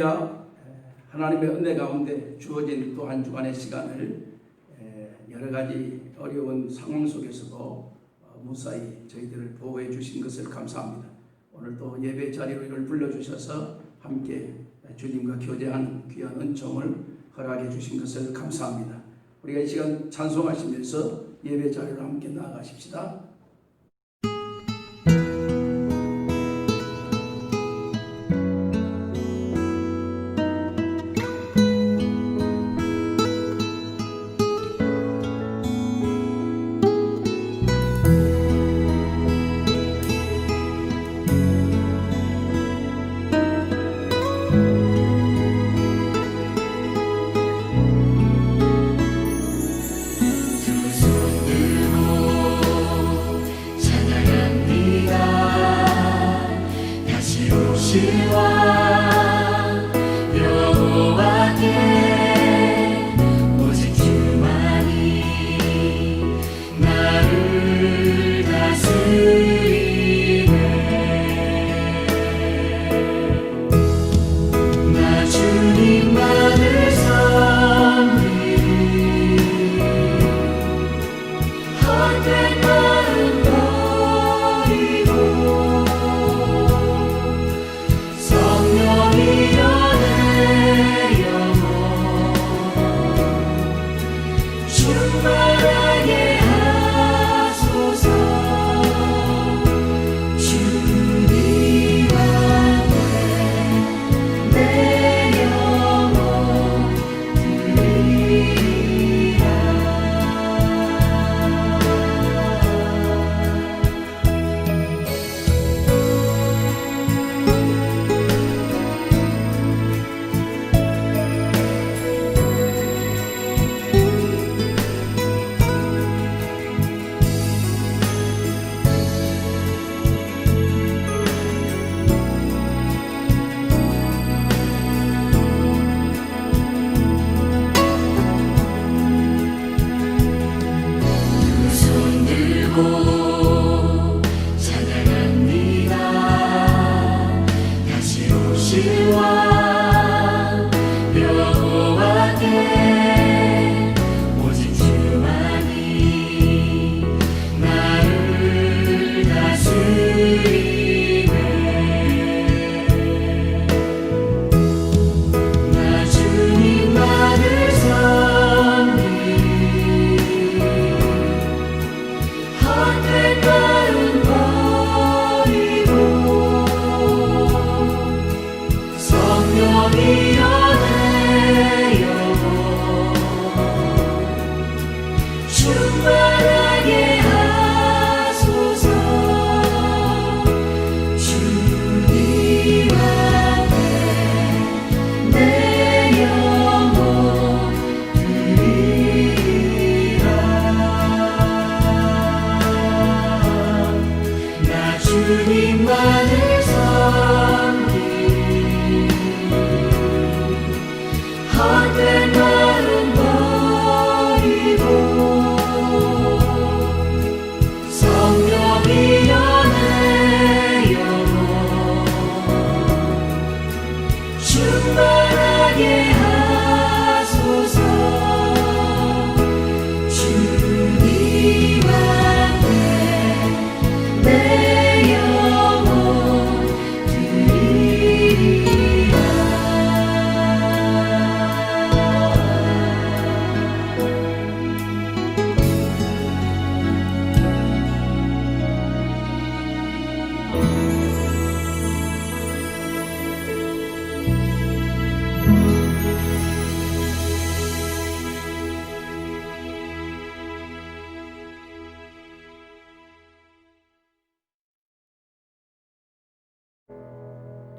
할렐루야. 하나님의 은혜 가운데 주어진 또 한 주간의 시간을 여러 가지 어려운 상황 속에서도 무사히 저희들을 보호해 주신 것을 감사합니다. 오늘 또 예배 자리로 이를 불러주셔서 함께 주님과 교제하는 귀한 은총을 허락해 주신 것을 감사합니다. 우리가 이 시간 찬송하시면서 예배 자리로 함께 나아가십시다.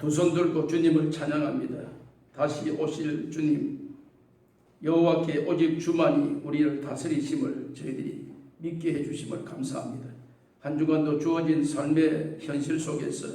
두 손 들고 주님을 찬양합니다. 다시 오실 주님, 여호와께 오직 주만이 우리를 다스리심을 저희들이 믿게 해주심을 감사합니다. 한 주간도 주어진 삶의 현실 속에서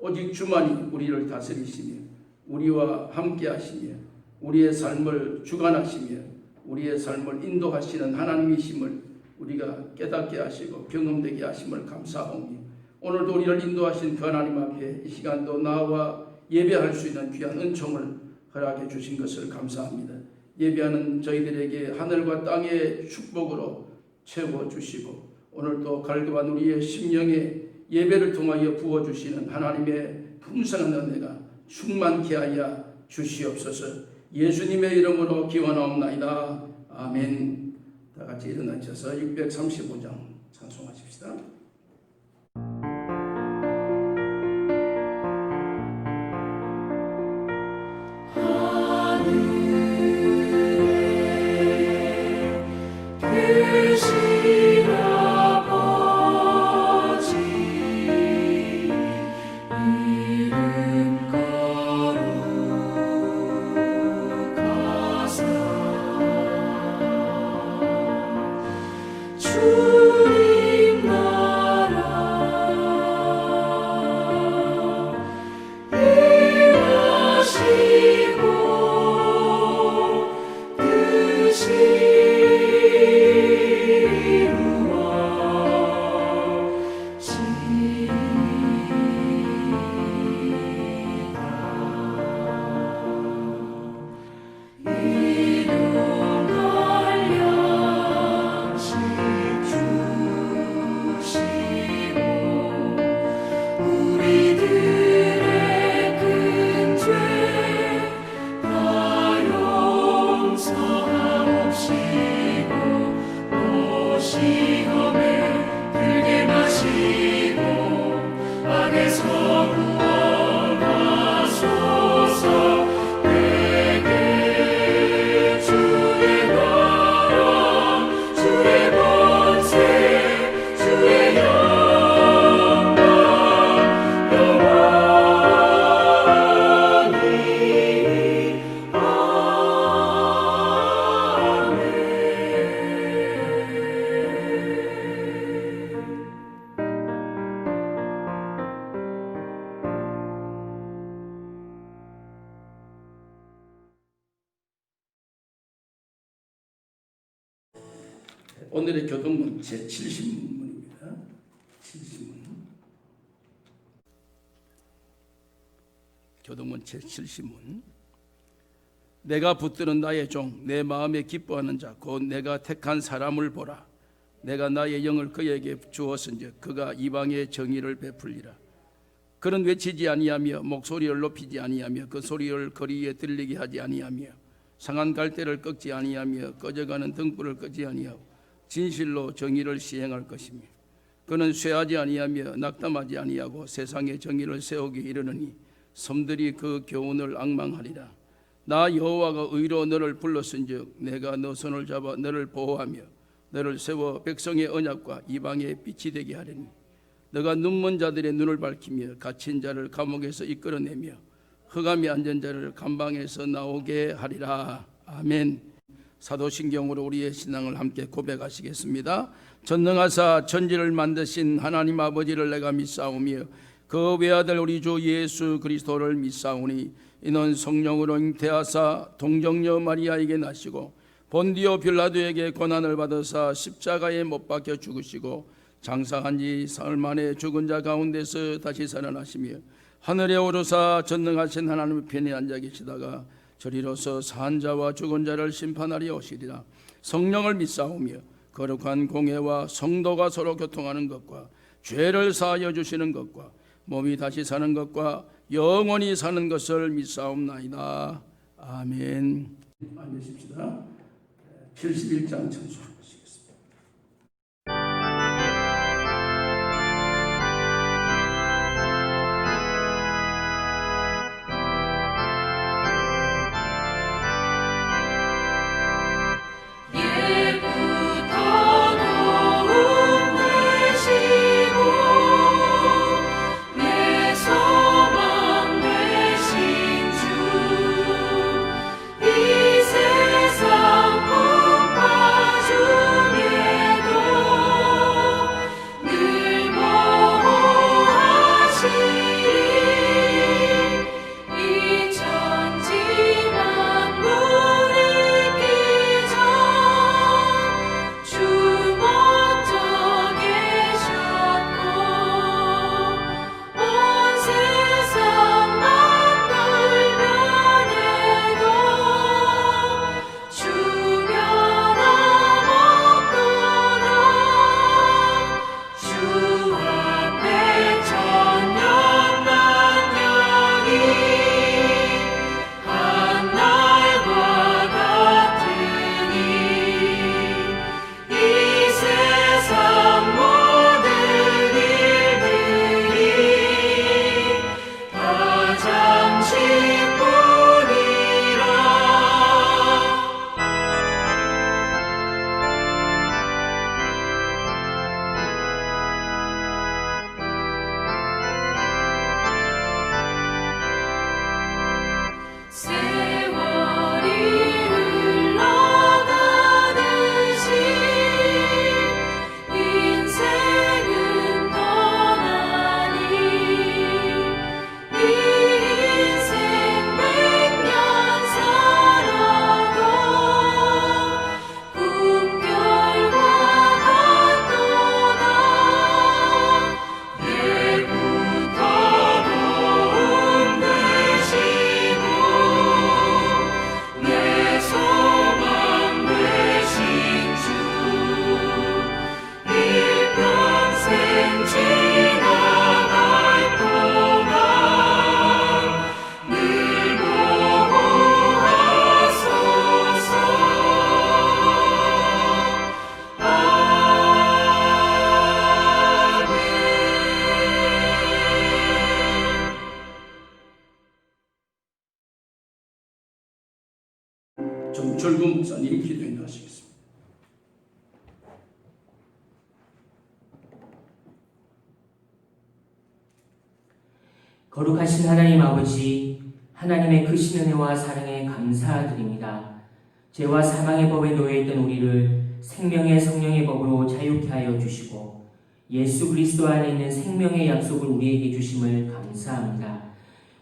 오직 주만이 우리를 다스리시며 우리와 함께 하시며 우리의 삶을 주관하시며 우리의 삶을 인도하시는 하나님이심을 우리가 깨닫게 하시고 경험되게 하심을 감사하오니 오늘도 우리를 인도하신 그 하나님 앞에 이 시간도 나와 예배할 수 있는 귀한 은총을 허락해 주신 것을 감사합니다. 예배하는 저희들에게 하늘과 땅의 축복으로 채워주시고 오늘도 갈급한 우리의 심령에 예배를 통하여 부어주시는 하나님의 풍성한 은혜가 충만케 하여 주시옵소서. 예수님의 이름으로 기원하옵나이다. 아멘. 다 같이 일어나셔서 635장 찬송하십시다. 오늘의 교동문 제70문입니다. 70문. 교동문 제70문. 내가 붙드는 나의 종, 내 마음에 기뻐하는 자, 곧 내가 택한 사람을 보라. 내가 나의 영을 그에게 주었은즉 그가 이방의 정의를 베풀리라. 그는 외치지 아니하며 목소리를 높이지 아니하며 그 소리를 거리에 들리게 하지 아니하며 상한 갈대를 꺾지 아니하며 꺼져가는 등불을 끄지 아니하고 진실로 정의를 시행할 것이며 그는 쇠하지 아니하며 낙담하지 아니하고 세상에 정의를 세우기 이르느니 섬들이 그 교훈을 앙망하리라. 나 여호와가 의로 너를 불렀은즉 내가 너 손을 잡아 너를 보호하며 너를 세워 백성의 언약과 이방의 빛이 되게 하리니 너가 눈먼 자들의 눈을 밝히며 갇힌 자를 감옥에서 이끌어내며 흑암에 앉은 자를 감방에서 나오게 하리라. 아멘. 사도신경으로 우리의 신앙을 함께 고백하시겠습니다. 전능하사 천지를 만드신 하나님 아버지를 내가 믿사오며 그 외아들 우리 주 예수 그리스도를 믿사오니 이는 성령으로 잉태하사 동정녀 마리아에게 나시고 본디오 빌라도에게 고난을 받으사 십자가에 못 박혀 죽으시고 장사한 지 사흘 만에 죽은 자 가운데서 다시 살아나시며 하늘에 오르사 전능하신 하나님의 편에 앉아 계시다가 저리로서 산 자와 죽은 자를 심판하리 오시리라. 성령을 믿사오며 거룩한 공회와 성도가 서로 교통하는 것과 죄를 사하여 주시는 것과 몸이 다시 사는 것과 영원히 사는 것을 믿사옵나이다. 아멘. 앉으십시다. 71장 찬송하시겠습니다. 세상 복 봐주 오철구 목사님 기도 인도하시겠습니다. 거룩하신 하나님 아버지, 하나님의 크신 은혜와 사랑에 감사드립니다. 죄와 사망의 법에 놓여있던 우리를 생명의 성령의 법으로 자유케 하여 주시고 예수 그리스도 안에 있는 생명의 약속을 우리에게 주심을 감사합니다.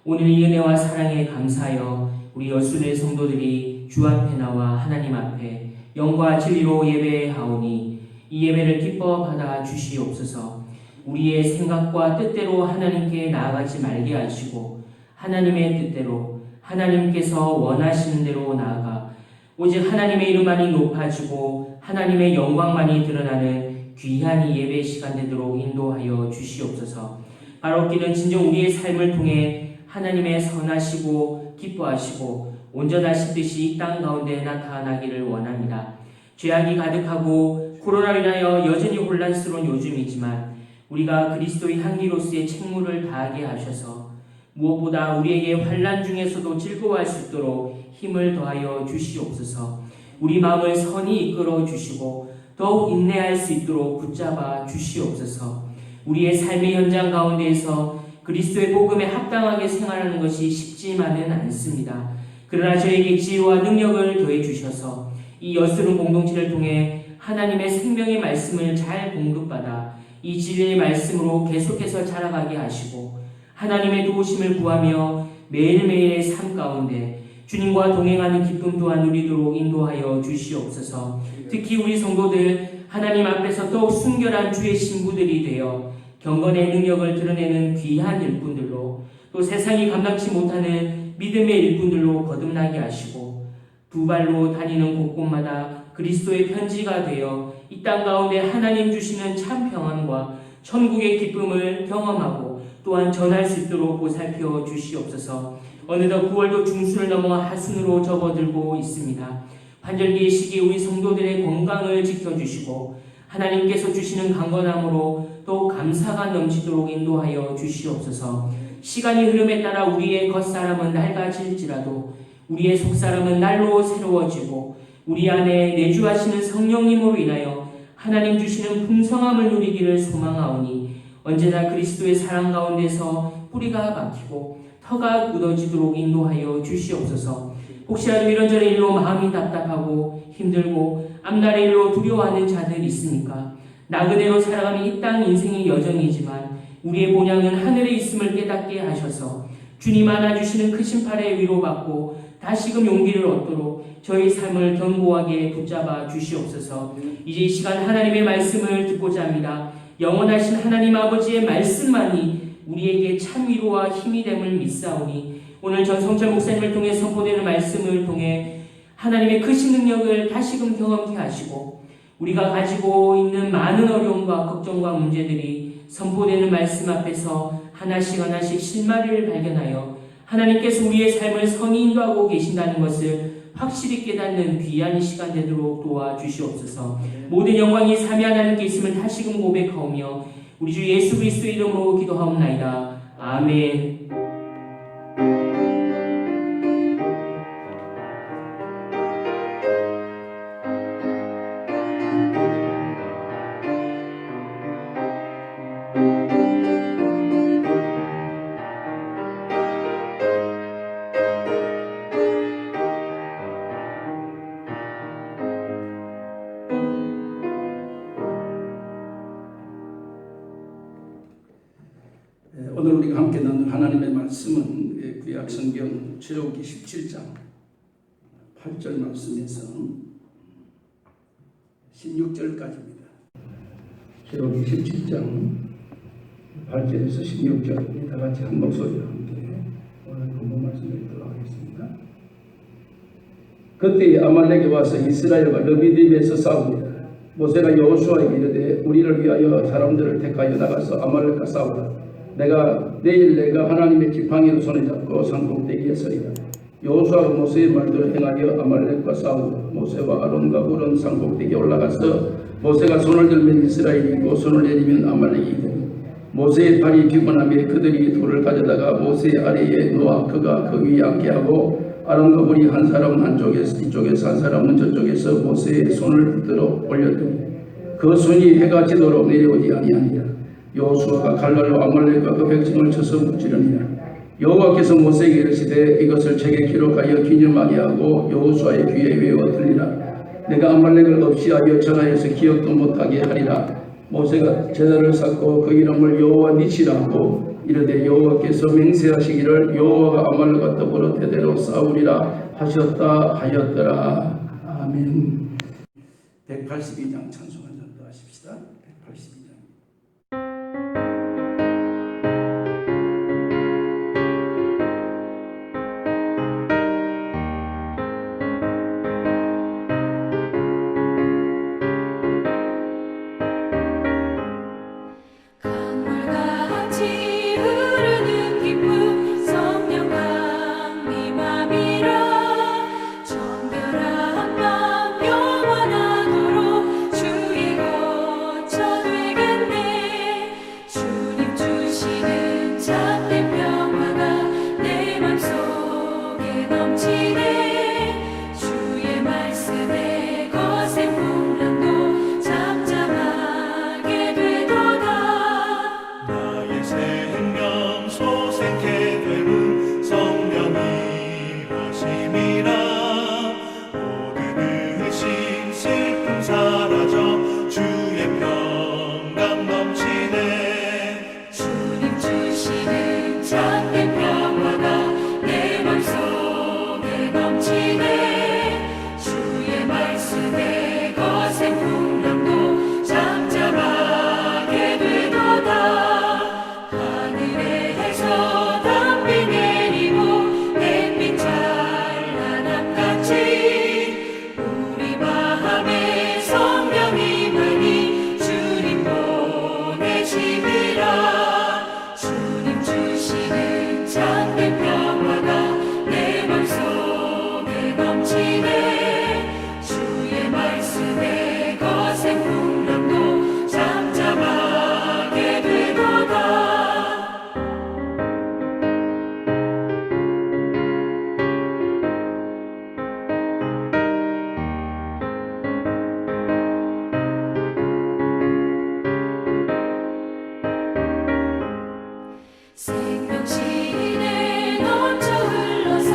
오늘 이 은혜와 사랑에 감사하여 우리 여순의 성도들이 주 앞에 나와 하나님 앞에 영과 진리로 예배하오니 이 예배를 기뻐 받아 주시옵소서. 우리의 생각과 뜻대로 하나님께 나아가지 말게 하시고 하나님의 뜻대로 하나님께서 원하시는 대로 나아가 오직 하나님의 이름만이 높아지고 하나님의 영광만이 드러나는 귀한 이 예배 시간 되도록 인도하여 주시옵소서. 바로 길은 진정 우리의 삶을 통해 하나님의 선하시고 기뻐하시고 온전하신 뜻이 이 땅 가운데 나타나기를 원합니다. 죄악이 가득하고 코로나로 인하여 여전히 혼란스러운 요즘이지만 우리가 그리스도의 향기로서의 책무를 다하게 하셔서 무엇보다 우리에게 환난 중에서도 즐거워할 수 있도록 힘을 더하여 주시옵소서. 우리 마음을 선히 이끌어 주시고 더욱 인내할 수 있도록 붙잡아 주시옵소서. 우리의 삶의 현장 가운데에서 그리스도의 복음에 합당하게 생활하는 것이 쉽지만은 않습니다. 그러나 저에게 지혜와 능력을 더해 주셔서 이 여스름 공동체를 통해 하나님의 생명의 말씀을 잘 공급받아 이 진리의 말씀으로 계속해서 자라가게 하시고 하나님의 도우심을 구하며 매일매일의 삶 가운데 주님과 동행하는 기쁨 또한 누리도록 인도하여 주시옵소서. 특히 우리 성도들 하나님 앞에서 더욱 순결한 주의 신부들이 되어 경건의 능력을 드러내는 귀한 일꾼들로 또 세상이 감당치 못하는 믿음의 일꾼들로 거듭나게 하시고 두 발로 다니는 곳곳마다 그리스도의 편지가 되어 이 땅 가운데 하나님 주시는 참 평안과 천국의 기쁨을 경험하고 또한 전할 수 있도록 보살펴 주시옵소서. 어느덧 9월도 중순을 넘어 하순으로 접어들고 있습니다. 환절기의 시기에 우리 성도들의 건강을 지켜주시고 하나님께서 주시는 강건함으로 또 감사가 넘치도록 인도하여 주시옵소서. 시간이 흐름에 따라 우리의 겉사람은 낡아질지라도 우리의 속사람은 날로 새로워지고 우리 안에 내주하시는 성령님으로 인하여 하나님 주시는 풍성함을 누리기를 소망하오니 언제나 그리스도의 사랑 가운데서 뿌리가 박히고 터가 굳어지도록 인도하여 주시옵소서. 혹시라도 이런저런 일로 마음이 답답하고 힘들고 앞날의 일로 두려워하는 자들이 있으니까 나그네로 살아가는 이 땅 인생의 여정이지만 우리의 본향은 하늘에 있음을 깨닫게 하셔서 주님 안아주시는 크신 팔에 위로받고 다시금 용기를 얻도록 저희 삶을 견고하게 붙잡아 주시옵소서. 이제 이 시간 하나님의 말씀을 듣고자 합니다. 영원하신 하나님 아버지의 말씀만이 우리에게 참 위로와 힘이 됨을 믿사오니 오늘 전성철 목사님을 통해 선포되는 말씀을 통해 하나님의 크신 능력을 다시금 경험케 하시고 우리가 가지고 있는 많은 어려움과 걱정과 문제들이 선포되는 말씀 앞에서 하나씩 하나씩 실마리를 발견하여 하나님께서 우리의 삶을 선히 인도하고 계신다는 것을 확실히 깨닫는 귀한 시간 되도록 도와주시옵소서. 모든 영광이 삼위 하나님께 있음을 다시금 고백하오며 우리 주 예수 그리스도의 이름으로 기도하옵나이다. 아멘. 오늘 우리가 함께 나눌 하나님의 말씀은 구약 성경 출애굽기 17장 8절 말씀에서 16절까지입니다. 출애굽기 17장 8절에서 16절 다 같이 한 목소리로 함께 오늘 본문 말씀 드리도록 하겠습니다. 그때 아말렉이 와서 이스라엘과 르비딤에서 싸웁니다. 모세가 여호수아에게 이르되 우리를 위하여 사람들을 택하여 나가서 아말렉과 싸우라. 내일 내가 하나님의 지팡이로 손에 잡고 산꼭대기에 서리라. 여호수아가 모세의 말대로 행하여 아말렉과 싸우고 모세와 아론과 훌은 산꼭대기에 올라가서 모세가 손을 들면 이스라엘이 이고 손을 내리면 아말렉이 되니 모세의 발이 피곤하며 그들이 돌을 가져다가 모세 아래에 놓아 그가 그 위에 앉게 하고 아름다우리 한 사람은 한쪽에서 이쪽에서 한 사람은 저쪽에서 모세의 손을 붙들어 올렸더니 그 손이 해가 지도록 내려오지 아니하니라. 여호수아가 칼날로 아말렉과 그 백성을 쳐서 무찌르니라. 여호와께서 모세에게 이르시되 이것을 책에 기록하여 기념하게 하고 여호수아의 귀에 외워 들리라. 내가 아말렉을 없이하여 전하여서 기억도 못하게 하리라. 모세가 제단을 쌓고 그 이름을 여호와 니시라 하고 이르되 여호와께서 맹세하시기를 여호와가 아말렉과 더불어 대대로 싸우리라 하셨다 하였더라. 아멘. 182장 찬송을 전도하십시다. 182장. 강물같이 흐르는 기쁨 성령 강림함이라. 정결한 맘 영원하도록 주의 거처 되겠네. 주님 주시는 참된 평화가 내 맘속에 넘치네. 주의 말씀에 거센 풍랑도 잠잠하게 되도다. 나의 생명 소생케 되는 성령이 하심이라. 모든 의심 슬픔 사라져 주의 평강 넘치네. 주님 주시는 참된 평화가 내 맘속에 넘치네. 주의 말씀에 거센 풍랑도 잠잠하게 되도다. 하늘에서 담비 내리고 햇빛 찬란함같이 우리 마음에 성령이 많이 주님 보내심이라. 주님 주시는 참된 평화가 내 맘속에 넘치네. 주의 말씀에 거센 풍랑도 잠잠하게 되도다. 생명신에 넘쳐 흘러서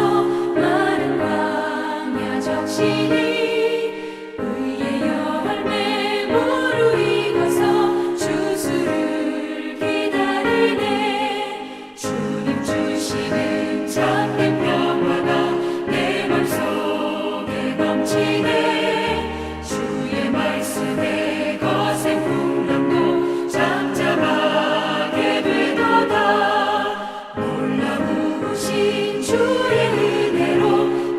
마른 광야 적시니 의의 열매 무르익어서 주수를 기다리네. 주님 주시는 참된 평화가 내 맘속에 넘치네. 주의 말씀에 거센 풍랑도 잠잠하게 되도다. 놀라우신 주의 은혜로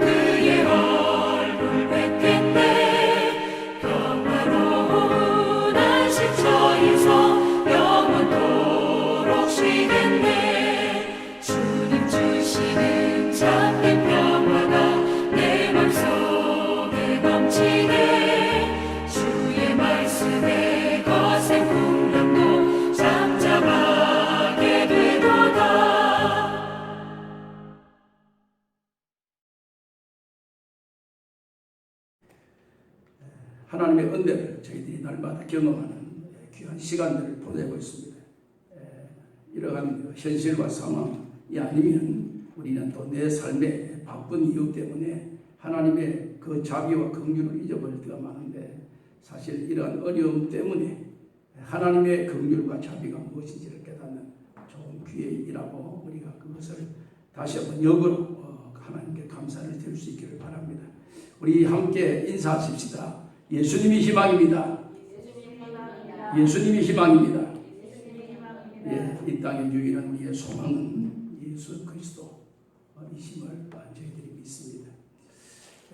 그의 얼굴 뵙겠네. 평화로운 안식처에서 영원토록 쉬겠네. 주님 주시는 참된 평화가 내 맘속에 넘치네. 주의 말씀에 거센 풍랑도 잠잠하게 되도다. 하나님의 은혜를 저희들이 날마다 경험하는 귀한 시간들을 보내고 있습니다. 이러한 현실과 상황이 아니면 우리는 또 내 삶의 바쁜 이유 때문에 하나님의 그 자비와 긍휼을 잊어버릴 때가 많은데, 사실 이러한 어려움 때문에 하나님의 긍휼과 자비가 무엇인지를 깨닫는 좋은 기회이라고 우리가 그것을 다시 한번 역으로 하나님께 감사를 드릴 수 있기를 바랍니다. 우리 함께 인사하십시다. 예수님이 희망입니다. 예수님이 희망입니다. 예, 이 땅의 유일한 우리의 소망은 예수 그리스도이심을 저희들이 믿습니다.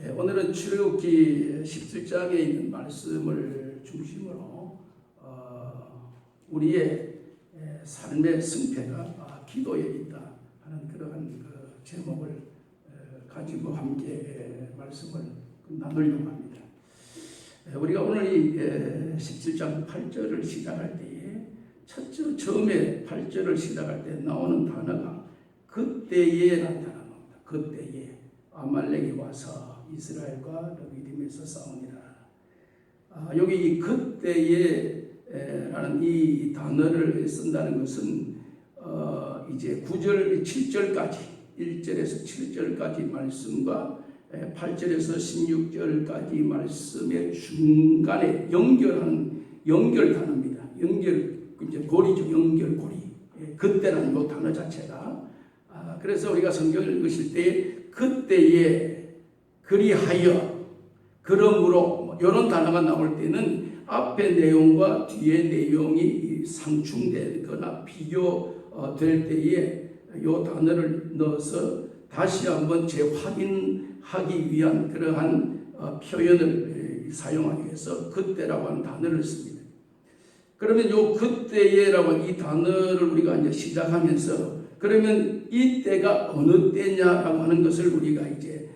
예, 오늘은 출애굽기 17장에 있는 말씀을 중심으로 우리의 삶의 승패가 기도에 있다 하는 그러한 그 제목을 가지고 함께 말씀을 나누려고 합니다. 우리가 오늘 이 17장 8절을 시작할 때에 처음에 8절을 시작할 때 나오는 단어가 그때에 라는 단어입니다. 그때에 아말렉이 와서 이스라엘과 르비딤에서 싸우니라. 여기 이 그때에 라는 이 단어를 쓴다는 것은 이제 9절, 7절까지 1절에서 7절까지 말씀과 8절에서 16절까지 말씀의 중간에 연결하는 연결 단어입니다. 연결, 이제 고리죠. 연결 고리. 그때라는 이 단어 자체가. 그래서 우리가 성경을 읽으실 때 그때에 그리하여 그러므로 이런 단어가 나올 때는 앞에 내용과 뒤에 내용이 상충되거나 비교될 때에 이 단어를 넣어서 다시 한번 재확인하기 위한 그러한 표현을 사용하기 위해서 그때라고 하는 단어를 씁니다. 그러면 요 그때에라고 하는 이 단어를 우리가 이제 시작하면서 그러면 이때가 어느 때냐라고 하는 것을 우리가 이제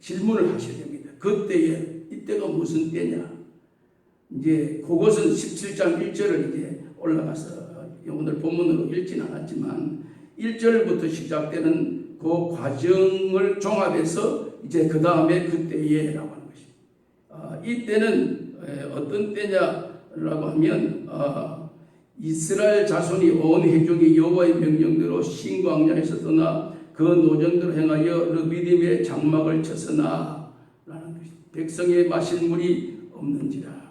질문을 하셔야 됩니다. 그때에 이때가 무슨 때냐? 이제 그것은 17장 1절을 이제 올라가서 오늘 본문으로 읽지는 않았지만 1절부터 시작되는 그 과정을 종합해서 이제 그 다음에 그때에라고 하는 것입니다. 이때는 어떤 때냐라고 하면 이스라엘 자손이 온 회중이 여호와의 명령대로 신광야에서 떠나 그 노정대로 행하여 르비딤의 장막을 쳤으나 라는 것입니다. 백성이 마실 물이 없는지라.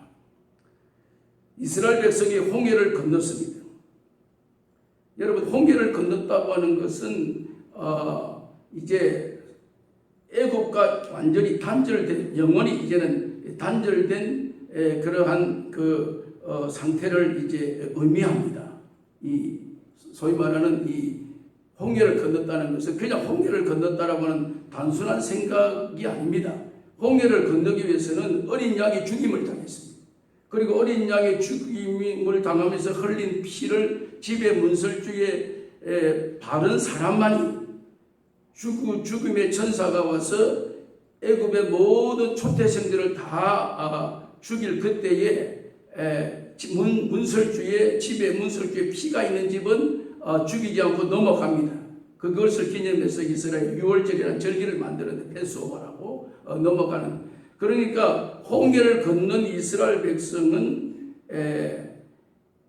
이스라엘 백성이 홍해를 건넜습니다. 여러분, 홍해를 건넜다고 하는 것은 이제 애국과 완전히 단절된, 영원히 이제는 단절된 그러한 그 상태를 이제 의미합니다. 이 소위 말하는 이 홍해를 건넜다는 것은 그냥 홍해를 건넜다라고 하는 단순한 생각이 아닙니다. 홍해를 건너기 위해서는 어린 양이 죽임을 당했습니다. 그리고 어린 양의 죽임을 당하면서 흘린 피를 집의 문설주에 바른 사람만이 죽음의 천사가 와서 애굽의 모든 초태생들을 다 죽일 그때에 문설주에 집에 문설주에 피가 있는 집은 죽이지 않고 넘어갑니다. 그것을 기념해서 이스라엘 6월절이라는 절기를 만들었는데 패스오버라고 넘어가는. 그러니까 홍해를 건넌 이스라엘 백성은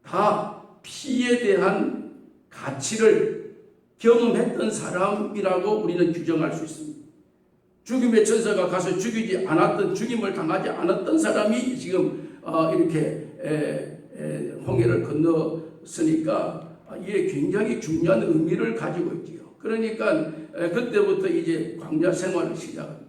다 피에 대한 가치를 경험했던 사람이라고 우리는 규정할 수 있습니다. 죽임의 천사가 가서 죽이지 않았던, 죽임을 당하지 않았던 사람이 지금 이렇게 홍해를 건넜으니까 이게 굉장히 중요한 의미를 가지고 있지요. 그러니까 그때부터 이제 광야 생활을 시작합니다.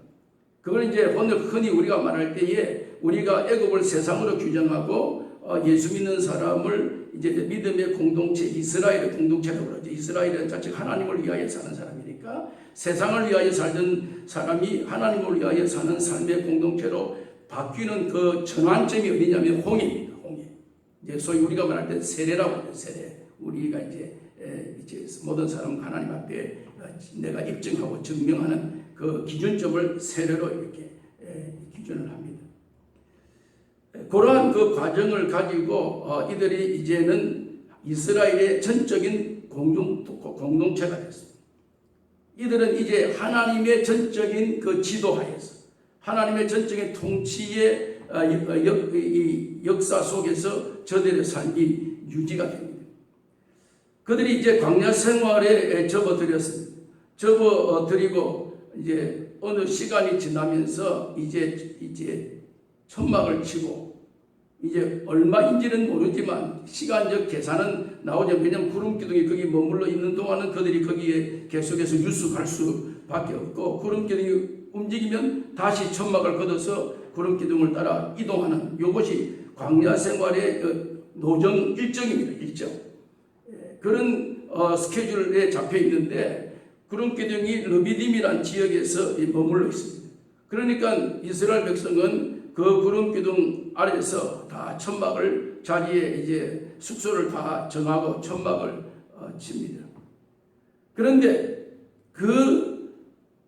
그걸 이제 오늘 흔히 우리가 말할 때에 우리가 애굽을 세상으로 규정하고 예수 믿는 사람을 이제 믿음의 공동체, 이스라엘의 공동체라고 그러죠. 이스라엘은 자체가 하나님을 위하여 사는 사람이니까 세상을 위하여 살던 사람이 하나님을 위하여 사는 삶의 공동체로 바뀌는 그 전환점이 어디냐면 홍해입니다. 홍해. 이제 소위 우리가 말할 때 세례라고 하죠. 세례. 우리가 이제 모든 사람 하나님 앞에 내가 입증하고 증명하는 그 기준점을 세례로 이렇게 기준을 합니다. 그러한 그 과정을 가지고 이들이 이제는 이스라엘의 전적인 공동체가 됐습니다. 이들은 이제 하나님의 전적인 그 지도하에서 하나님의 전적인 통치의 역사 속에서 저들의 삶이 유지가 됩니다. 그들이 이제 광야 생활에 접어들였습니다. 접어들이고 이제 어느 시간이 지나면서 이제 천막을 치고 이제 얼마인지는 모르지만 시간적 계산은 나오죠. 왜냐하면 구름 기둥이 거기 머물러 있는 동안은 그들이 거기에 계속해서 유숙할 수밖에 없고 구름 기둥이 움직이면 다시 천막을 걷어서 구름 기둥을 따라 이동하는 이것이 광야 생활의 노정 일정입니다. 일정. 그런 스케줄에 잡혀 있는데 구름 기둥이 르비딤이라는 지역에서 머물러 있습니다. 그러니까 이스라엘 백성은 그 구름 기둥 아래에서 다 천막을 자기의 이제 숙소를 다 정하고 천막을 칩니다. 그런데 그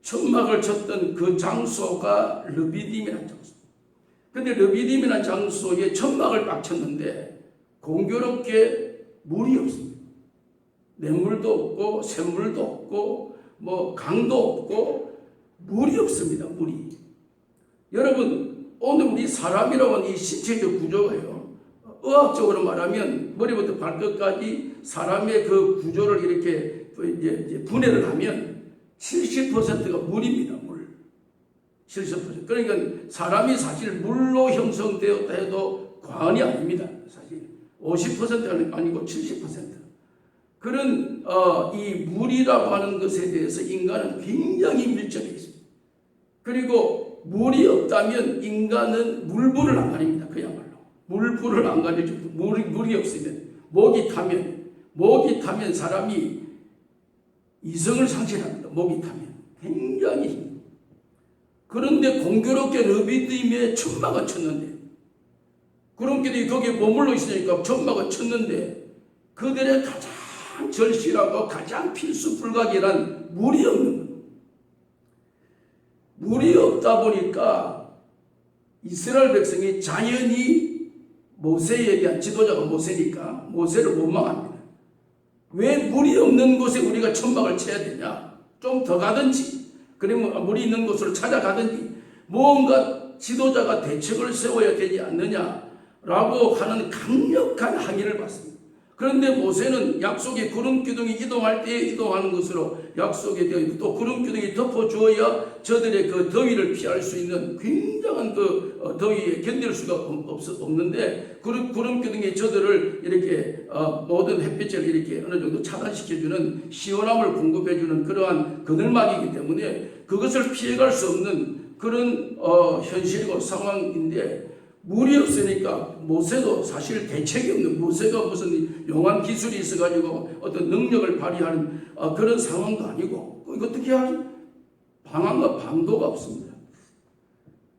천막을 쳤던 그 장소가 르비딤이라는 장소. 그런데 르비딤이라는 장소에 천막을 딱 쳤는데 공교롭게 물이 없습니다. 냇물도 없고 샘물도 없고 뭐 강도 없고 물이 없습니다. 물이. 여러분, 오늘 우리 사람이라고 하는 이 신체적 구조가요, 의학적으로 말하면 머리부터 발끝까지 사람의 그 구조를 이렇게 이제 분해를 하면 70%가 물입니다. 물. 70%. 그러니까 사람이 사실 물로 형성되었다 해도 과언이 아닙니다. 사실 50%가 아니고 70%. 그런 이 물이라고 하는 것에 대해서 인간은 굉장히 밀접해 있습니다. 그리고 물이 없다면 인간은 물불을 안 가립니다. 그야말로 물불을 안 가릴 정도. 물이 없으면 목이 타면 사람이 이성을 상실합니다. 목이 타면 굉장히 힘. 그런데 공교롭게 르비딤에 천막을 쳤는데, 구름기들이 거기에 머물러 있으니까 천막을 쳤는데, 그들의 가장 절실하고 가장 필수 불가결한 물이 없는 것. 물이 없다 보니까 이스라엘 백성이 자연히 모세에 대한 지도자가 모세니까 모세를 원망합니다. 왜 물이 없는 곳에 우리가 천막을 쳐야 되냐? 좀 더 가든지, 그러면 물이 있는 곳으로 찾아가든지, 무언가 지도자가 대책을 세워야 되지 않느냐라고 하는 강력한 항의를 받습니다. 그런데 모세는 약속의 구름 기둥이 이동할 때에 이동하는 것으로 약속이 되어 있고, 또 구름 기둥이 덮어주어야 저들의 그 더위를 피할 수 있는 굉장한 그 더위에 견딜 수가 없는데, 구름 기둥이 저들을 이렇게 모든 햇빛을 이렇게 어느 정도 차단시켜주는 시원함을 공급해주는 그러한 그늘막이기 때문에 그것을 피해갈 수 없는 그런 현실이고 상황인데, 물이 없으니까 모세도 사실 대책이 없는, 모세가 무슨 용한 기술이 있어가지고 어떤 능력을 발휘하는 그런 상황도 아니고, 이거 어떻게 하지? 방안과 방도가 없습니다.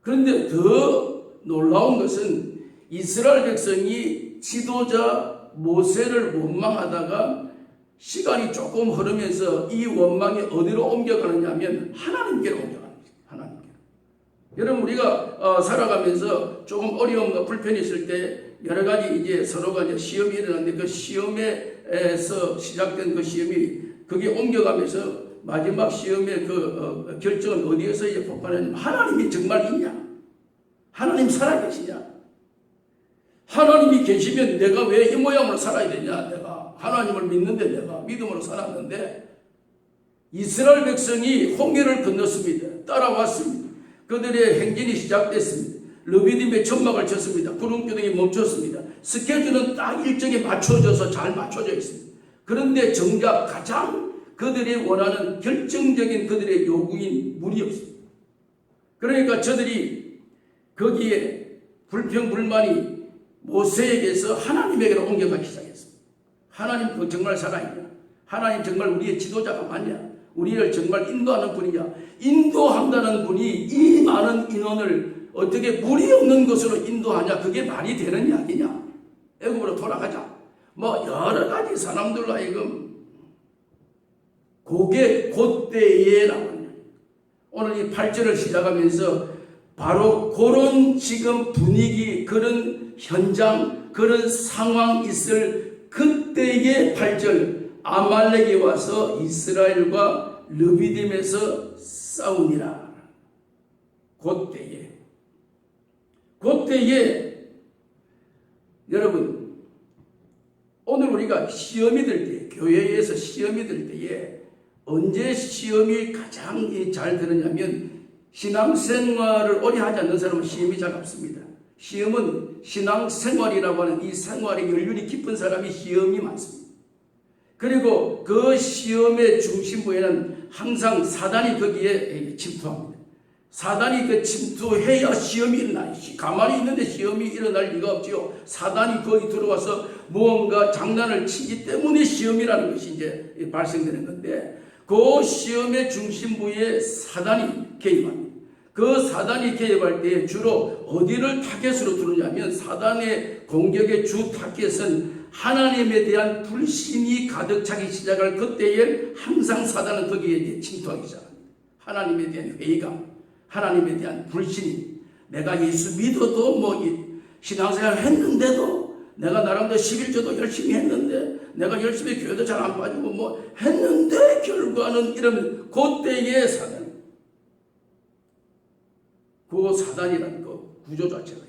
그런데 더 놀라운 것은 이스라엘 백성이 지도자 모세를 원망하다가 시간이 조금 흐르면서 이 원망이 어디로 옮겨가느냐 하면 하나님께로 옮겨갑니다. 여러분, 우리가 살아가면서 조금 어려움과 불편이 있을 때 여러 가지 이제 서로가 이제 시험이 일어났는데, 그 시험에서 시작된 그 시험이 그게 옮겨가면서 마지막 시험의 그 결정은 어디에서 이제 폭발하냐면, 하나님이 정말 있냐? 하나님 살아계시냐? 하나님이 계시면 내가 왜 이 모양으로 살아야 되냐? 내가 하나님을 믿는데, 내가 믿음으로 살았는데, 이스라엘 백성이 홍해를 건넜습니다. 따라왔습니다. 그들의 행진이 시작됐습니다. 르비딤에 천막을 쳤습니다. 구름기둥이 멈췄습니다. 스케줄은 딱 일정에 맞춰져서 잘 맞춰져 있습니다. 그런데 정작 가장 그들이 원하는 결정적인 그들의 요구인 물이 없습니다. 그러니까 저들이 거기에 불평불만이 모세에게서 하나님에게로 옮겨가기 시작했습니다. 하나님 그 정말 살아있냐? 하나님 정말 우리의 지도자가 맞냐? 우리를 정말 인도하는 분이냐? 인도한다는 분이 이 많은 인원을 어떻게 물이 없는 곳으로 인도하냐? 그게 말이 되는 이야기냐? 애굽으로 돌아가자. 뭐 여러 가지 사람들로 하여금 그때에라고 합니다. 오늘 이 8절을 시작하면서 바로 그런 지금 분위기, 그런 현장, 그런 상황 있을 그때의 8절, 아말렉이 와서 이스라엘과 르비딤에서 싸우니라. 그때에 여러분, 오늘 우리가 시험이 들 때, 교회에서 시험이 들 때에 언제 시험이 가장 잘 되느냐면, 신앙생활을 오래 하지 않는 사람은 시험이 잘 없습니다. 시험은 신앙생활이라고 하는 이 생활에 연륜이 깊은 사람이 시험이 많습니다. 그리고 그 시험의 중심부에는 항상 사단이 거기에 침투합니다. 사단이 그 침투해야 시험이 일어나요. 가만히 있는데 시험이 일어날 리가 없지요. 사단이 거기 들어와서 무언가 장난을 치기 때문에 시험이라는 것이 이제 발생되는 건데, 그 시험의 중심부에 사단이 개입합니다. 그 사단이 개입할 때 주로 어디를 타겟으로 두느냐면, 사단의 공격의 주 타겟은 하나님에 대한 불신이 가득 차기 시작할 그때에 항상 사단은 거기에 침투하기 시작합니다. 하나님에 대한 회의감, 하나님에 대한 불신이, 내가 예수 믿어도 신앙생활 했는데도, 내가 나름대로 11조도 열심히 했는데, 내가 열심히 교회도 잘 안 빠지고 했는데 결과는 이런, 그때의 사단. 그 사단이라는 그 구조 자체가요.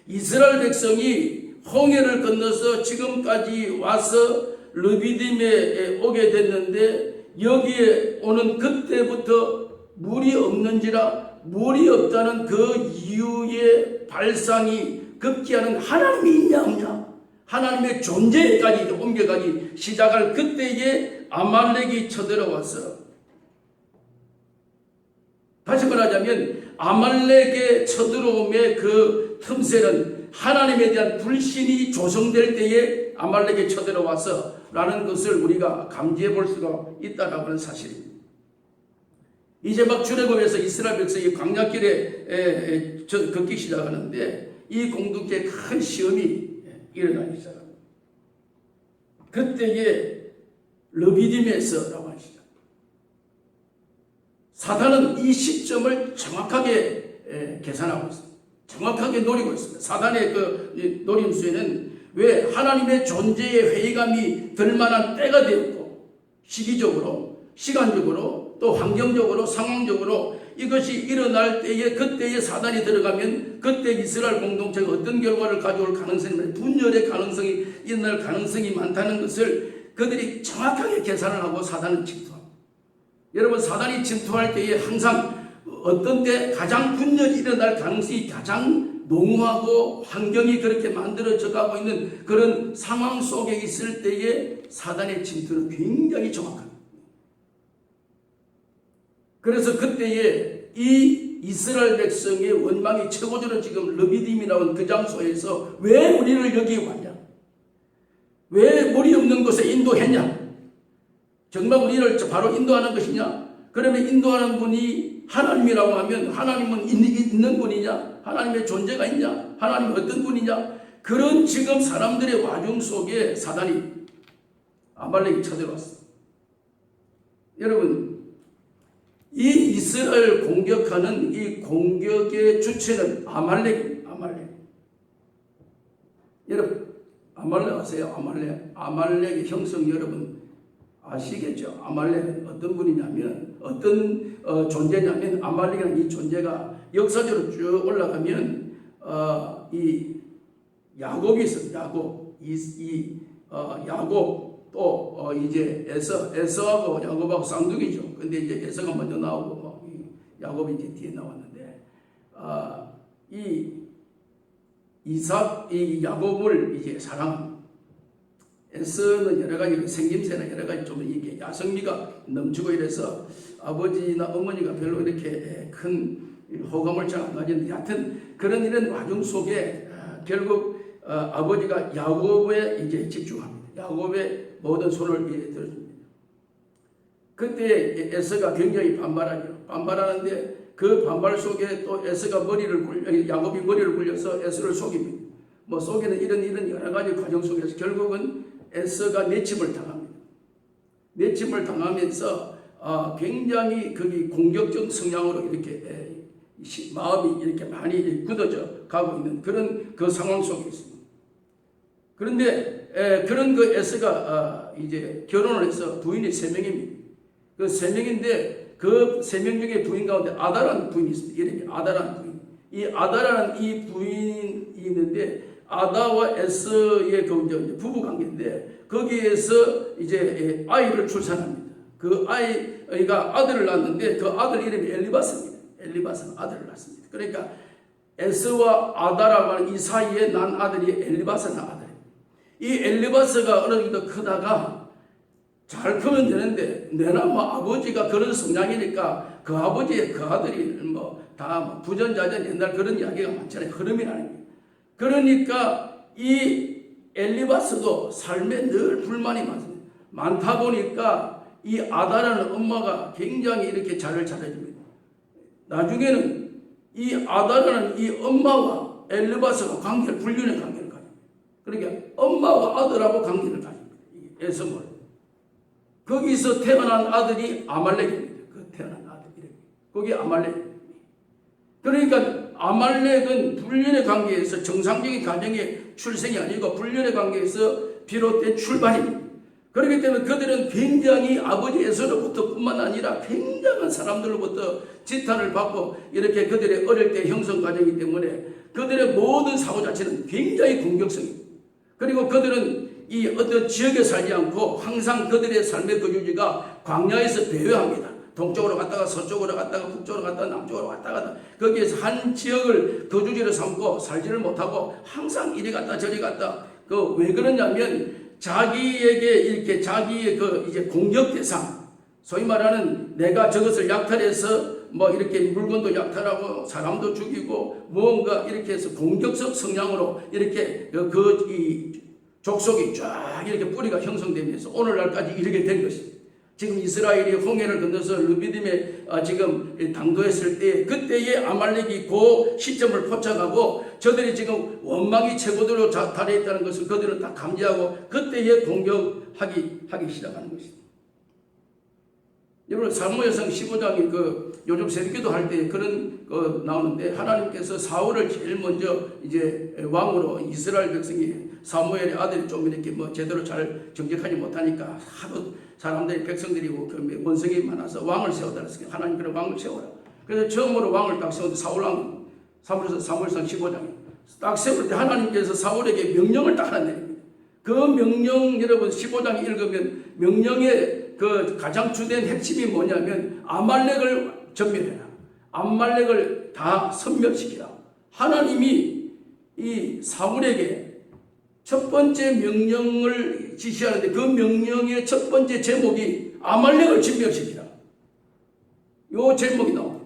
이스라엘 백성이 홍해를 건너서 지금까지 와서 르비딤에 오게 됐는데 여기에 오는 그때부터 물이 없는지라 물이 없다는 그 이유의 발상이 급기야는 하나님이 있냐 없냐 하나님의 존재까지 옮겨가기 시작할 그때에 아말렉이 쳐들어와서 다시 말하자면 아말렉의 쳐들어옴의 그 틈새는 하나님에 대한 불신이 조성될 때에 아말렉이 쳐들어와서 라는 것을 우리가 감지해 볼 수가 있다라고 하는 사실입니다. 이제 막 출애굽에서 이스라엘 백성이 광야길에 걷기 시작하는데 이 공동체에 큰 시험이 일어나기 시작합니다. 그때에 르비딤에서라고 하시죠. 사단은 이 시점을 정확하게 계산하고 있습니다. 정확하게 노리고 있습니다. 사단의 그 노림수에는 왜 하나님의 존재의 회의감이 들 만한 때가 되었고 시기적으로 시간적으로 또 환경적으로 상황적으로 이것이 일어날 때에 그때에 사단이 들어가면 그때 이스라엘 공동체가 어떤 결과를 가져올 가능성이 분열의 가능성이 일어날 가능성이 많다는 것을 그들이 정확하게 계산을 하고 사단은 침투합니다. 여러분 사단이 침투할 때에 항상 어떤 때 가장 분열이 일어날 가능성이 가장 농후하고 환경이 그렇게 만들어져 가고 있는 그런 상황 속에 있을 때에 사단의 침투는 굉장히 정확합니다. 그래서 그때에 이 이스라엘 백성의 원망이 최고적으로 지금 르비딤이라는 그 장소에서 왜 우리를 여기에 왔냐? 왜 물이 없는 곳에 인도했냐? 정말 우리를 바로 인도하는 것이냐? 그러면 인도하는 분이 하나님이라고 하면 하나님은 있는 분이냐? 하나님의 존재가 있냐? 하나님은 어떤 분이냐? 그런 지금 사람들의 와중 속에 사단이 아말렉이 쳐들어왔어. 여러분 이 이스라엘 공격하는 이 공격의 주체는 아말렉입니다. 아말렉. 여러분 아말렉 아세요? 아말렉의 형성 여러분 아시겠죠? 아말렉은 어떤 분이냐면 어떤 존재냐면 아말렉이라는 이 존재가 역사적으로 쭉 올라가면 이 야곱이 있어요. 야곱 또 이제 에서하고 야곱하고 쌍둥이죠. 근데 이제 에서가 먼저 나오고 야곱이 이제 뒤에 나왔는데 이 야곱을 이제 사랑합니다. 에서는 여러 가지 생김새나 여러 가지 좀 이게 야성미가 넘치고 이래서 아버지나 어머니가 별로 이렇게 큰 호감을 잘 안 가지는데 하여튼 그런 이런 와중 속에 결국 아버지가 야곱에 이제 집중합니다. 야곱의 모든 손을 들어줍니다. 그때 에서가 굉장히 반발하죠. 반발하는데 그 반발 속에 또 에서가 야곱이 머리를 굴려서 에서를 속입니다. 뭐 속이는 이런 여러 가지 과정 속에서 결국은 에서가 내침을 당합니다. 내침을 당하면서 굉장히 거기 공격적 성향으로 이렇게 마음이 이렇게 많이 굳어져 가고 있는 그런 그 상황 속에 있습니다. 그런데 그런 그 에서가 이제 결혼을 해서 부인이 3명입니다. 그 3명인데 그 3명 중에 부인 가운데 아다라는 부인이 있습니다. 이름이 아다라는 부인. 이 아다라는 이 부인이 있는데 아다와 에서의 그 부부 관계인데 거기에서 이제 아이를 출산합니다. 그 아이가 아들을 낳았는데 그 아들 이름이 엘리바스입니다. 엘리바스는 아들을 낳습니다. 그러니까 에서와 아다라고 하는 이 사이에 난 아들이 엘리바스는 아들입니다. 이 엘리바스가 어느 정도 크다가 잘 크면 되는데 내나 뭐 아버지가 그런 성향이니까 그 아버지의 그 아들이 뭐 다 부전자전 옛날 그런 이야기가 많잖아요. 흐름이라는 게. 그러니까 이 엘리바스도 삶에 늘 불만이 많습니다. 많다 보니까 이 아다라는 엄마가 굉장히 이렇게 자를 잘해줍니다. 나중에는 이 아다라는 이 엄마와 엘리바스가 불륜의 관계를 가집니다. 그러니까 엄마와 아들하고 관계를 가집니다. 에서몰. 거기서 태어난 아들이 아말렉입니다. 그 태어난 아들 이름이. 거기 아말렉. 그러니까 아말렉은 불륜의 관계에서 정상적인 가정의 출생이 아니고 불륜의 관계에서 비롯된 출발입니다. 그렇기 때문에 그들은 굉장히 아버지 에서로부터 뿐만 아니라 굉장한 사람들로부터 지탄을 받고 이렇게 그들의 어릴 때 형성 과정이기 때문에 그들의 모든 사고 자체는 굉장히 공격성입니다. 그리고 그들은 이 어떤 지역에 살지 않고 항상 그들의 삶의 거주지가 광야에서 배회합니다. 동쪽으로 갔다가 서쪽으로 갔다가 북쪽으로 갔다가 남쪽으로 갔다가 거기에서 한 지역을 거주지로 삼고 살지를 못하고 항상 이리 갔다 저리 갔다. 왜 그러냐면 자기에게 이렇게 자기의 이제 공격 대상, 소위 말하는 내가 저것을 약탈해서 뭐 이렇게 물건도 약탈하고 사람도 죽이고 무언가 이렇게 해서 공격적 성향으로 이렇게 이 족속이 쫙 이렇게 뿌리가 형성되면서 오늘날까지 이르게 된 것입니다. 지금 이스라엘이 홍해를 건너서 르비딤에 지금 당도했을 때 그때의 아말렉이 그 시점을 포착하고 저들이 지금 원망이 최고대로 달해 있다는 것을 그들은 다 감지하고 그때에 공격하기 시작하는 것입니다. 여러분 사무엘상 15장이 요즘 새벽기도 할 때 그런 나오는데 하나님께서 사울을 제일 먼저 이제 왕으로 이스라엘 백성이 사무엘의 아들이 좀 이렇게 뭐 제대로 잘 정직하지 못하니까 하도 사람들이 백성들이고 원성이 많아서 왕을 세워달라 했으니까 하나님 그런 왕을 세워라. 그래서 처음으로 왕을 딱 세웠는데 사울왕 사무엘상 15장에 딱 세울 때 하나님께서 사울에게 명령을 딱 하나 내립니다. 그 명령 여러분 15장 읽으면 명령의 가장 주된 핵심이 뭐냐면 아말렉을 전멸해라. 아말렉을 다 섬멸시키라. 하나님이 이 사울에게 첫 번째 명령을 지시하는데 그 명령의 첫 번째 제목이 아말렉을 진멸시키라. 요 제목이 나옵니다.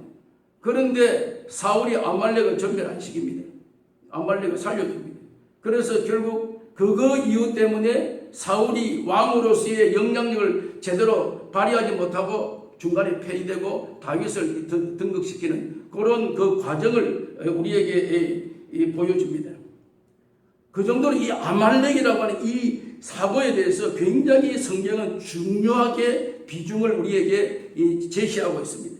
그런데 사울이 아말렉을 전멸 안 시킵니다. 아말렉을 살려줍니다. 그래서 결국 그거 이유 때문에 사울이 왕으로서의 영향력을 제대로 발휘하지 못하고 중간에 폐위되고 다윗을 등극시키는 그런 그 과정을 우리에게 보여줍니다. 그 정도로 이 아말렉이라고 하는 이 사고에 대해서 굉장히 성경은 중요하게 비중을 우리에게 제시하고 있습니다.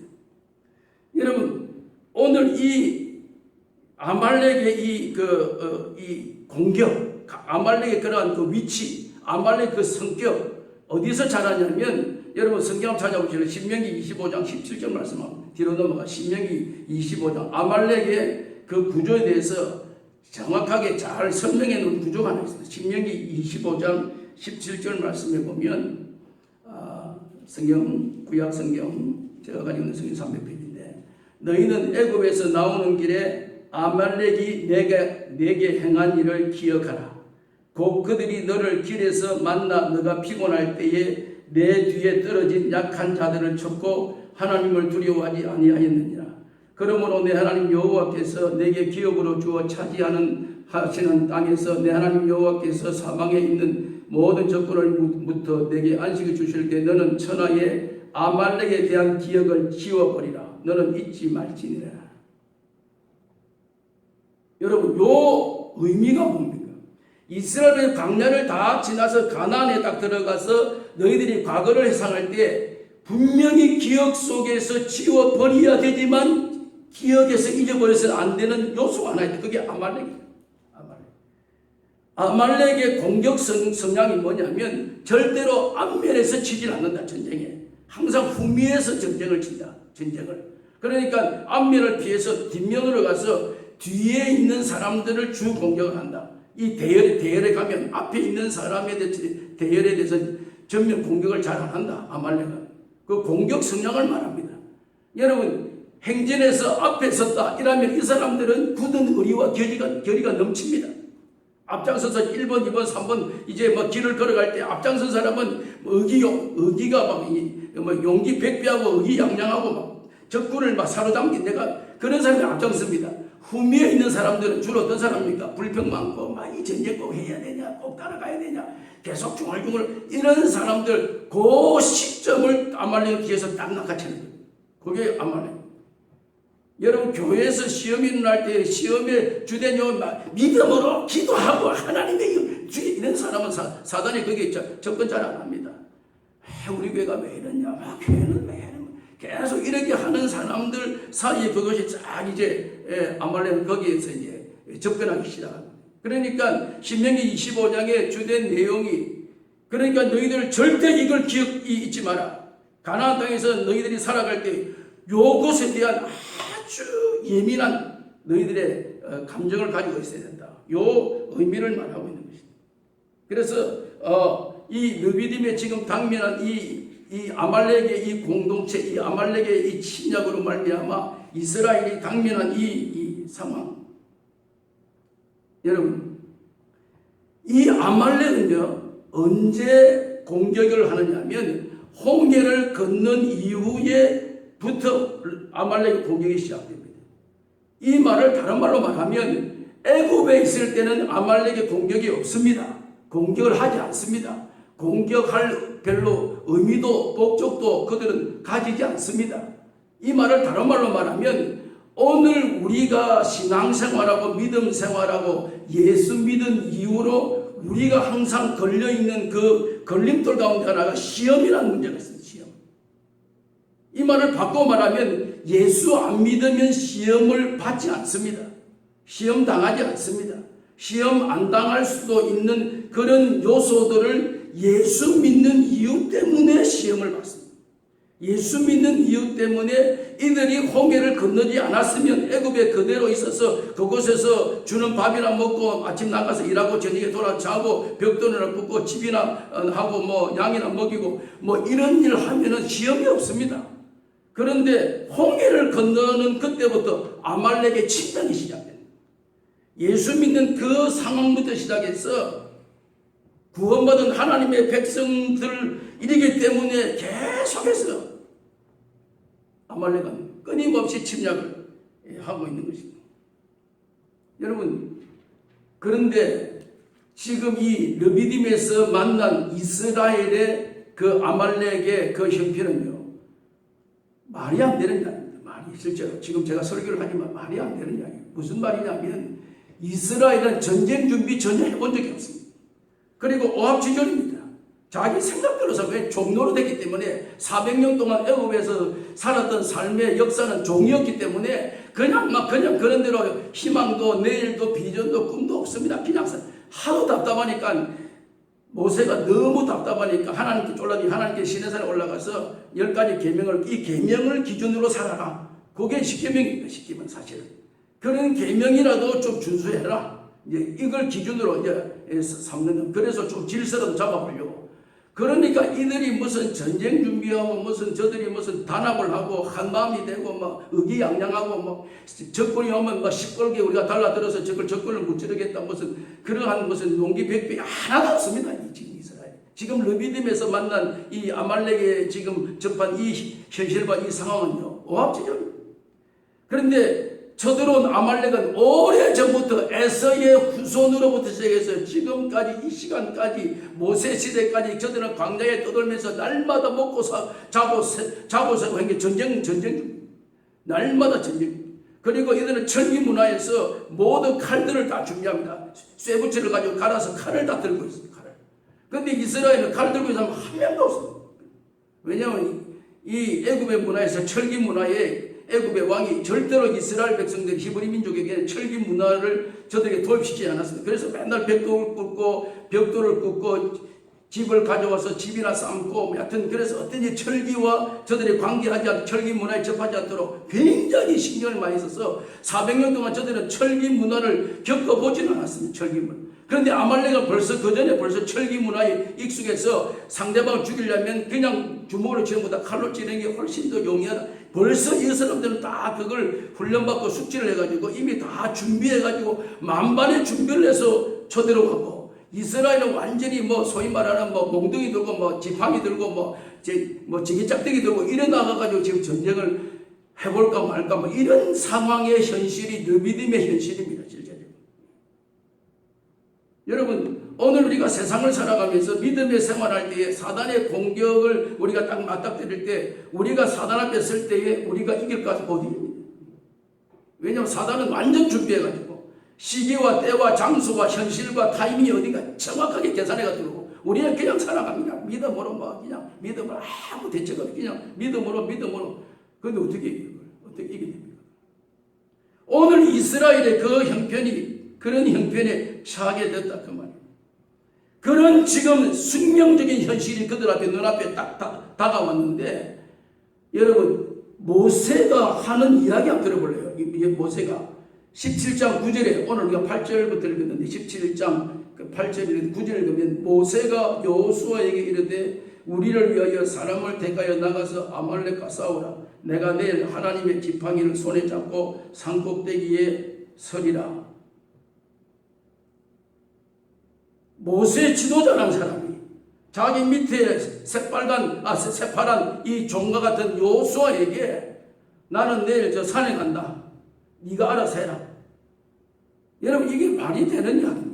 여러분 오늘 이 아말렉의 이 공격, 아말렉의 그러한 그 위치, 아말렉 그 성격 어디서 자라냐면 여러분 성경 찾아보시면 신명기 25장 17절 말씀합니다. 뒤로 넘어가 신명기 25장 아말렉의 그 구조에 대해서 정확하게 잘 설명해 놓은 구조가 하나 있습니다. 신명기 25장 17절 말씀에 보면 성경 구약 성경 제가 가지고 있는 성경 300페이지인데 너희는 애굽에서 나오는 길에 아말렉이 내게 행한 일을 기억하라. 곧 그들이 너를 길에서 만나 너가 피곤할 때에 내 뒤에 떨어진 약한 자들을 쳤고 하나님을 두려워하지 아니하였느니라. 그러므로 내 하나님 여호와께서 내게 기업으로 주어 차지하시는 땅에서 내 하나님 여호와께서 사방에 있는 모든 적군을부터 내게 안식을 주실 때 너는 천하의 아말렉에 대한 기억을 지워버리라. 너는 잊지 말지니라. 여러분 요 의미가 뭡니까? 이스라엘 광야를 다 지나서 가나안에 딱 들어가서 너희들이 과거를 회상할 때 분명히 기억 속에서 지워버려야 되지만 기억에서 잊어버려서는 안 되는 요소가 하나 있다. 그게 아말렉이에요. 아말렉의 공격 성향이 뭐냐면 절대로 앞면에서 치질 않는다. 전쟁에 항상 후미에서 전쟁을 친다. 전쟁을. 그러니까 앞면을 피해서 뒷면으로 가서 뒤에 있는 사람들을 주 공격을 한다. 이 대열에 가면 앞에 있는 사람에 대해서 대열에 대해서 전면 공격을 잘 안 한다. 아말렉은 그 공격 성향을 말합니다. 여러분 행진에서 앞에 섰다 이러면 이 사람들은 굳은 의리와 결의가 넘칩니다. 앞장서서 1번, 2번, 3번 이제 뭐 길을 걸어갈 때 앞장선 사람은 의기가 막 용기 백배하고 의기양양하고 막 적군을 막 사로잡긴 내가 그런 사람이 앞장섭니다. 후미에 있는 사람들은 주로 어떤 사람입니까? 불평 많고 막 이 전쟁 꼭 해야 되냐, 꼭 따라가야 되냐, 계속 중얼중얼 이런 사람들 그 시점을 아말렉 뒤에서 딱 낚아채는 거예요. 그게 아말렉. 여러분 교회에서 시험이 일어날 때 시험의 주된 요인 믿음으로 기도하고 하나님의 이런 사람은 사단이 거기에 접근 잘 안 합니다. 우리 교회가 왜 이러냐, 교회는 왜 이러냐, 계속 이렇게 하는 사람들 사이에 그것이 쫙 이제 아말렉은 거기에서 이제 접근하기 시작합니다. 그러니까 신명기 25장의 주된 내용이 그러니까 너희들 절대 이걸 잊지 마라. 가나안 땅에서 너희들이 살아갈 때 요것에 대한 아주 예민한 너희들의 감정을 가지고 있어야 된다. 요 의미를 말하고 있는 것입니다. 그래서 이 르비딤에 지금 당면한 이 아말렉의 이 공동체, 이 아말렉의 이 침략으로 말미암아 이스라엘이 당면한 이 상황. 여러분, 이 아말렉은요 언제 공격을 하느냐면 홍해를 건넌 이후에부터 아말렉의 공격이 시작됩니다. 이 말을 다른 말로 말하면 애굽에 있을 때는 아말렉의 공격이 없습니다. 공격을 하지 않습니다. 공격할 별로 의미도 목적도 그들은 가지지 않습니다. 이 말을 다른 말로 말하면 오늘 우리가 신앙생활하고 믿음생활하고 예수 믿은 이후로 우리가 항상 걸려있는 그 걸림돌 가운데 하나가 시험이라는 문제가 있습니다. 시험. 이 말을 바꿔 말하면 예수 안 믿으면 시험을 받지 않습니다. 시험 당하지 않습니다. 시험 안 당할 수도 있는 그런 요소들을 예수 믿는 이유 때문에 시험을 받습니다. 예수 믿는 이유 때문에 이들이 홍해를 건너지 않았으면 애굽에 그대로 있어서 그곳에서 주는 밥이나 먹고 아침 나가서 일하고 저녁에 돌아 자고 벽돌이나 굽고 집이나 하고 뭐 양이나 먹이고 뭐 이런 일을 하면은 시험이 없습니다. 그런데 홍해를 건너는 그때부터 아말렉의 침략이 시작됩니다. 예수 믿는 그 상황부터 시작해서 구원받은 하나님의 백성들이기 때문에 계속해서 아말렉은 끊임없이 침략을 하고 있는 것입니다. 여러분, 그런데 지금 이 르비딤에서 만난 이스라엘의 그 아말렉의 그 형편은요, 말이 안 되는 이야기입니다. 말이 실제로 지금 제가 설교를 하지만 말이 안 되는 이야기예요. 무슨 말이냐면 이스라엘은 전쟁 준비 전혀 해본 적이 없습니다. 그리고 오합지졸입니다. 자기 생각대로 살고 종로로 됐기 때문에 400년 동안 애굽에서 살았던 삶의 역사는 종이었기 때문에 그냥 그런 대로 희망도 내일도 비전도 꿈도 없습니다. 그냥 하도 답답하니까 모세가 너무 답답하니까 하나님께 쫄라니 하나님께 시내산에 올라가서 10가지 계명을 이 계명을 기준으로 살아라. 그게 10계명입니다. 10계명 사실은. 그런 계명이라도 좀 준수해라. 이제 이걸 기준으로 이제 삼는 그래서 좀 질서라도 잡아보려고. 그러니까 이들이 무슨 전쟁 준비하고 무슨 저들이 무슨 단합을 하고 한마음이 되고 뭐 의기양양하고 뭐 적군이 오면 뭐 시뻘게 우리가 달라들어서 적군을 무찌르겠다 무슨 그러한 무슨 용기백비 하나도 없습니다. 지금 이스라엘. 지금 르비딤에서 만난 이 아말렉의 지금 접한 이 현실과 이 상황은요 오합지졸입니다. 그런데 쳐들어온 아말렉은 오래전부터 에서의 후손으로부터 시작해서 지금까지 이 시간까지 모세 시대까지 저들은 광야에 떠돌면서 날마다 먹고 자고 자고 한 게 전쟁 날마다 전쟁. 그리고 이들은 철기 문화에서 모든 칼들을 다 준비합니다. 쇠붙이를 가지고 갈아서 칼을 다 들고 있습니다. 칼을. 그런데 이스라엘은 칼 들고 있는 사람 한 명도 없습니다. 왜냐하면 이 애굽의 문화에서 철기 문화에 애굽의 왕이 절대로 이스라엘 백성들 히브리 민족에게 철기 문화를 저들에게 도입시키지 않았습니다. 그래서 맨날 벽돌을 굽고 집을 가져와서 집이나 삶고 하여튼 그래서 어떤지 철기와 저들이 관계하지 않고 철기 문화에 접하지 않도록 굉장히 신경을 많이 써서 400년 동안 저들은 철기 문화를 겪어보지는 않았습니다. 철기 문화. 그런데 아말렉은 벌써 그 전에 벌써 철기 문화에 익숙해서 상대방을 죽이려면 그냥 주먹으로 치는 것보다 칼로 찌르는 게 훨씬 더 용이하다. 벌써 이 사람들은 다 그걸 훈련받고 숙지를 해가지고 이미 다 준비해가지고 만반의 준비를 해서 쳐들어가고 이스라엘은 완전히 뭐 소위 말하는 뭐 몽둥이 들고 뭐 지팡이 들고 뭐 지게짝대기 들고 이래 나가가지고 지금 전쟁을 해볼까 말까 뭐 이런 상황의 현실이 르비딤의 현실입니다. 실제로. 여러분 오늘 우리가 세상을 살아가면서 믿음의 생활할 때에 사단의 공격을 우리가 딱 맞닥뜨릴 때 우리가 사단 앞에 설 때에 우리가 이길 것 같은 어디입니다. 왜냐하면 사단은 완전 준비해가지고 시기와 때와 장소와 현실과 타이밍이 어디가 정확하게 계산해가지고 우리는 그냥 살아갑니다. 믿음으로 뭐 그냥 믿음으로 아무 대책 없이 그냥 믿음으로 그런데 어떻게 이기게 됩니까? 오늘 이스라엘의 그 형편이 그런 형편에 처하게 됐다 그 말이에요. 그런 지금 숙명적인 현실이 그들 앞에 눈앞에 딱 다가왔는데 여러분 모세가 하는 이야기 한번 들어볼래요? 이 모세가 17장 9절에 오늘 우리가 8절부터 읽었는데 17장 8절에 9절을 보면 모세가 여호수아에게 이르되 우리를 위하여 사람을 택하여 나가서 아말렉과 싸우라. 내가 내일 하나님의 지팡이를 손에 잡고 산꼭대기에 서리라. 모세 지도자라는 사람이 자기 밑에 새파란 이 종과 같은 여호수아에게 나는 내일 저 산에 간다. 네가 알아서 해라. 여러분 이게 말이 되는 이야기입니까?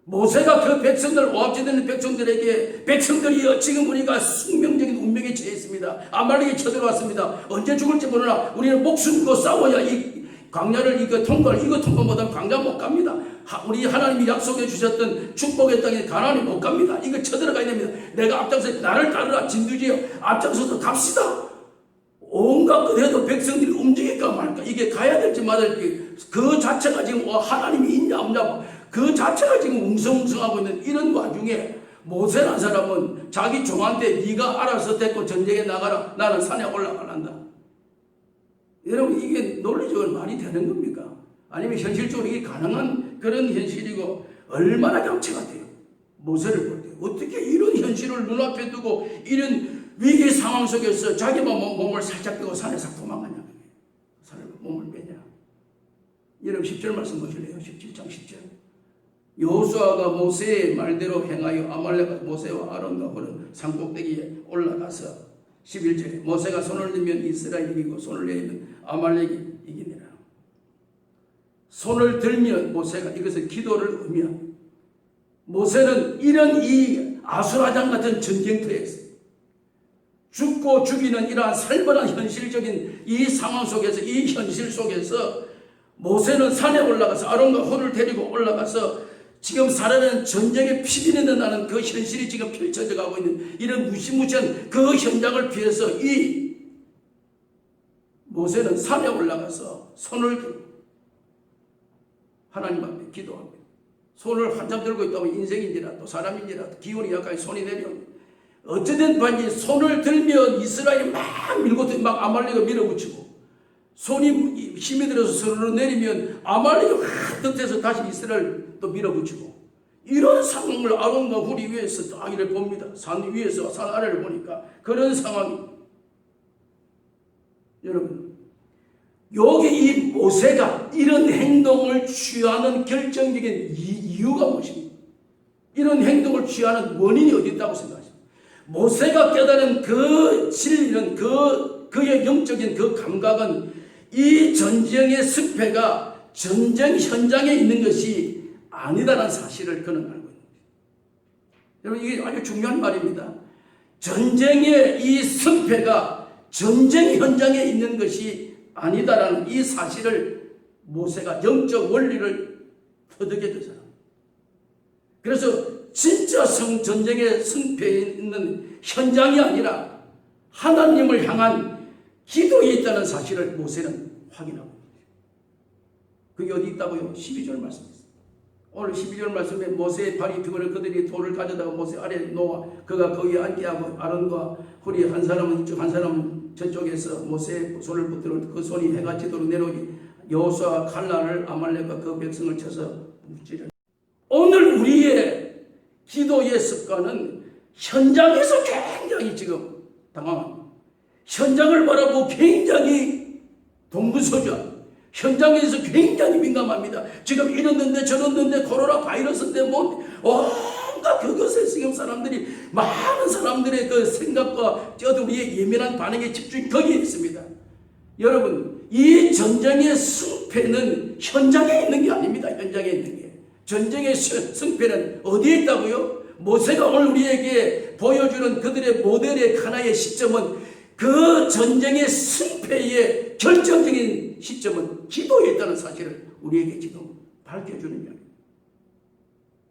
모세가 그 백성들 오합지대는 백성들에게 백성들이여 지금 우리가 숙명적인 운명에 처해 있습니다. 아말렉이 쳐들어왔습니다. 언제 죽을지 모르나 우리는 목숨 걸고 싸워야 이 광야를 이거 통과 못하면 광야 못 갑니다. 우리 하나님이 약속해 주셨던 축복의 땅에 가나안에 못 갑니다. 이거 쳐들어가야 됩니다. 내가 앞장서 나를 따르라 진두지여 앞장서서 갑시다. 온갖 그래도 백성들이 움직일까 말까 이게 가야 될지 말아야 될지 그 자체가 지금 하나님이 있냐 없냐 그 자체가 지금 웅성웅성하고 있는 이런 와중에 모세라는 사람은 자기 종한테 네가 알아서 데리고 전쟁에 나가라. 나는 산에 올라가란다. 여러분 이게 논리적으로 말이 되는 겁니까? 아니면 현실적으로 이게 가능한 그런 현실이고 얼마나 경체가 돼요? 모세를 볼 때 어떻게 이런 현실을 눈앞에 두고 이런 위기 상황 속에서 자기만 몸을 살짝 빼고 산에 싹 도망가냐? 산에 몸을 빼냐? 여러분 10절 말씀 보실래요? 17장 10절. 여호수아가 모세의 말대로 행하여 아말렉과 모세와 아론과 홀은 산꼭대기에 올라가서 11절에 모세가 손을 들면 이스라엘이 이기고 손을 내리면 아말렉이 이기니라. 손을 들면 모세가 이것은 기도를 의미합니다. 모세는 이런 이 아수라장 같은 전쟁터에서 죽고 죽이는 이러한 살벌한 현실적인 이 상황 속에서 이 현실 속에서 모세는 산에 올라가서 아론과 홀을 데리고 올라가서 지금 살아가는 전쟁에 피비린내 나는 그 현실이 지금 펼쳐져 가고 있는 이런 무시무시한 그 현장을 피해서 이 모세는 산에 올라가서 손을 들고 하나님 앞에 기도합니다. 손을 한참 들고 있다면 인생인지라 또 사람인지라 기운이 약하게 손이 내려옵니다. 어쨌든 반지 손을 들면 이스라엘이 막 밀고 막 아말렉을 밀어붙이고 손이 힘이 들어서 서로 내리면 아말렉이 확 득해서 다시 이스라엘 또 밀어붙이고 이런 상황을 아론과 훌이 위에서 딱 이를 봅니다. 산 위에서 산 아래를 보니까 그런 상황이 여러분 여기 이 모세가 이런 행동을 취하는 결정적인 이유가 무엇입니까? 이런 행동을 취하는 원인이 어디 있다고 생각하십니까? 모세가 깨달은 그 진리는 그의 영적인 그 감각은 이 전쟁의 승패가 전쟁 현장에 있는 것이 아니다라는 사실을 그는 알고 있는 거죠. 여러분 이게 아주 중요한 말입니다. 전쟁의 이 승패가 전쟁 현장에 있는 것이 아니다라는 이 사실을 모세가 영적 원리를 터득해 준 사람. 그래서 진짜 전쟁의 승패에 있는 현장이 아니라 하나님을 향한 기도에 있다는 사실을 모세는 확인하고 있습니다. 그게 어디 있다고요? 12절 말씀입니다. 오늘 12절 말씀에 모세의 발이 피곤해 그들이 돌을 가져다가 모세 아래에 놓아 그가 거기에 앉게 하고 아론과 훌이 한 사람은 이쪽 한 사람은 저쪽에서 모세의 손을 붙들어 그 손이 해가 지도록 내려오니 여호수아가 칼날을 아말렉과 그 백성을 쳐서 묻지를. 오늘 우리의 기도의 습관은 현장에서 굉장히 지금 당황합니다. 현장을 바라보고 굉장히 동부서주합니다. 현장에서 굉장히 민감합니다. 지금 이랬는데 저랬는데 코로나 바이러스인데 뭐 온갖 그것에 지금 사람들이 많은 사람들의 그 생각과 우리의 예민한 반응에 집중이 거기에 있습니다. 여러분 이 전쟁의 승패는 현장에 있는 게 아닙니다. 현장에 있는 게 전쟁의 승패는 어디에 있다고요? 모세가 오늘 우리에게 보여주는 그들의 모델의 하나의 시점은 그 전쟁의 승패의 결정적인 시점은 기도에 있다는 사실을 우리에게 지금 밝혀주는 이야기입니다.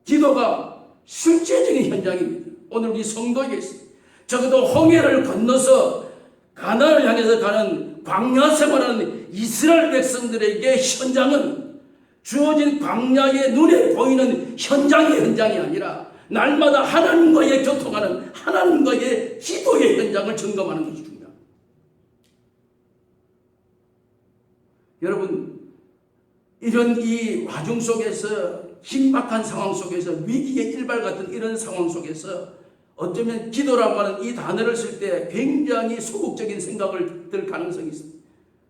기도가 실제적인 현장입니다. 오늘 우리 성도에게 있습니다. 적어도 홍해를 건너서 가나안을 향해서 가는 광야 생활하는 이스라엘 백성들에게 현장은 주어진 광야의 눈에 보이는 현장이 아니라 날마다 하나님과의 교통하는 하나님과의 기도의 현장을 점검하는 것이 중요합니다. 여러분, 이런 이 와중 속에서 긴박한 상황 속에서 위기의 일발 같은 이런 상황 속에서 어쩌면 기도라고 하는 이 단어를 쓸 때 굉장히 소극적인 생각을 들 가능성이 있습니다.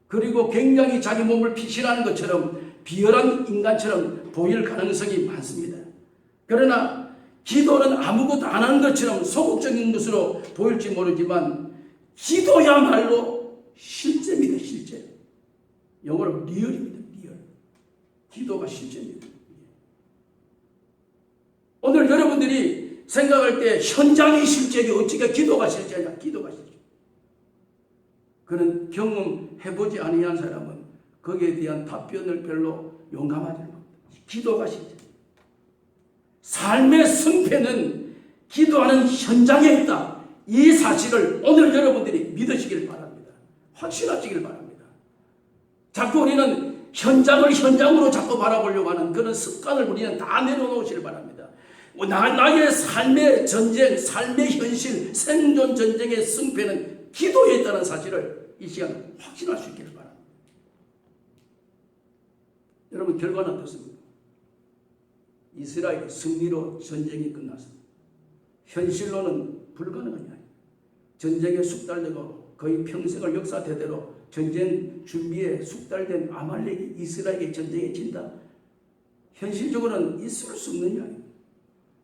그리고 굉장히 자기 몸을 피신하는 것처럼 비열한 인간처럼 보일 가능성이 많습니다. 그러나 기도는 아무것도 안 하는 것처럼 소극적인 것으로 보일지 모르지만 기도야말로 실제입니다. 실제. 영어로 리얼입니다. 리얼. 기도가 실제입니다. 오늘 여러분들이 생각할 때 현장이 실제지 어찌게 기도가 실제냐. 기도가 실제. 그런 경험해보지 아니한 사람은 거기에 대한 답변을 별로 용감하지 못합니다. 기도가 실제. 삶의 승패는 기도하는 현장에 있다. 이 사실을 오늘 여러분들이 믿으시길 바랍니다. 확신하시길 바랍니다. 자꾸 우리는 현장을 현장으로 자꾸 바라보려고 하는 그런 습관을 우리는 다 내려놓으시길 바랍니다. 나의 삶의 전쟁, 삶의 현실, 생존 전쟁의 승패는 기도에 있다는 사실을 이 시간 확신할 수 있기를 바랍니다. 여러분, 결과는 어떻습니까? 이스라엘이 승리로 전쟁이 끝났습니다. 현실로는 불가능한 이야기. 전쟁에 숙달되고 거의 평생을 역사 대대로 전쟁 준비에 숙달된 아말렉이 이스라엘의 전쟁에 진다. 현실적으로는 있을 수 없는 이야기입니다.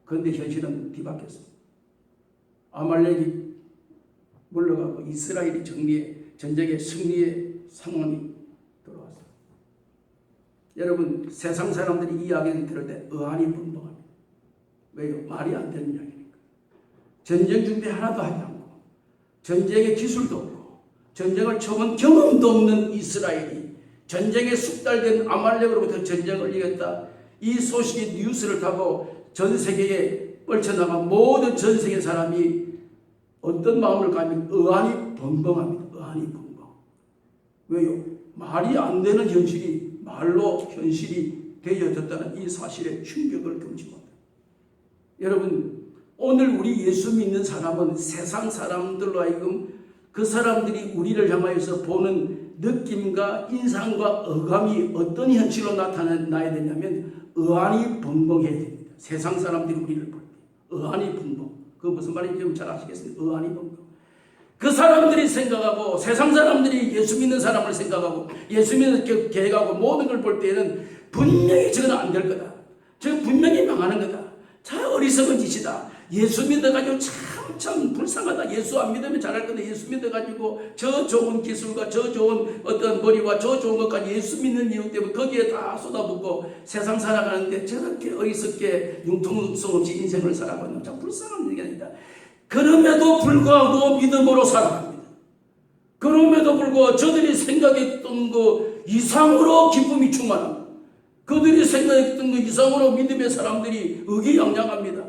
그런데 현실은 뒤바뀌었습니다. 아말렉이 물러가고 이스라엘이 전쟁의 승리의 상황이 돌아왔습니다. 여러분, 세상 사람들이 이 이야기를 들을 때 의안이 분분합니다. 왜요? 말이 안 되는 이야기니까. 전쟁 준비 하나도 하지 않고 전쟁의 기술도 없고 전쟁을 쳐본 경험도 없는 이스라엘이 전쟁에 숙달된 아말렉으로부터 전쟁을 이겼다. 이 소식이 뉴스를 타고 전 세계에 뻗쳐나간 모든 전 세계 사람이 어떤 마음을 가지면 의안이 벙벙합니다. 의안이 벙벙. 왜요? 말이 안 되는 현실이 말로 현실이 되어졌다는 이 사실에 충격을 금치 못합니다. 여러분, 오늘 우리 예수 믿는 사람은 세상 사람들로 하여금 그 사람들이 우리를 향하여서 보는 느낌과 인상과 어감이 어떤 현실로 나타나야 되냐면 의안이 벙벙해야 됩니다. 세상 사람들이 우리를 볼 때 의안이 벙벙. 그 무슨 말인지 잘 아시겠습니까? 의안이 벙벙. 그 사람들이 생각하고 세상 사람들이 예수 믿는 사람을 생각하고 예수 믿는 계획하고 모든 걸 볼 때에는 분명히 저건 안 될 거다. 저건 분명히 망하는 거다. 참 어리석은 짓이다. 예수 믿어가지고 참 불쌍하다. 예수 안 믿으면 잘할 건데 예수 믿어가지고 저 좋은 기술과 저 좋은 어떤 머리와 저 좋은 것까지 예수 믿는 이유 때문에 거기에 다 쏟아붓고 세상 살아가는데 저렇게 어리석게 융통성 없이 인생을 살아가는 참 불쌍한 얘기입니다. 그럼에도 불구하고 믿음으로 살아갑니다. 그럼에도 불구하고 저들이 생각했던 것 이상으로 기쁨이 충만합니다. 그들이 생각했던 것 이상으로 믿음의 사람들이 의기양양합니다.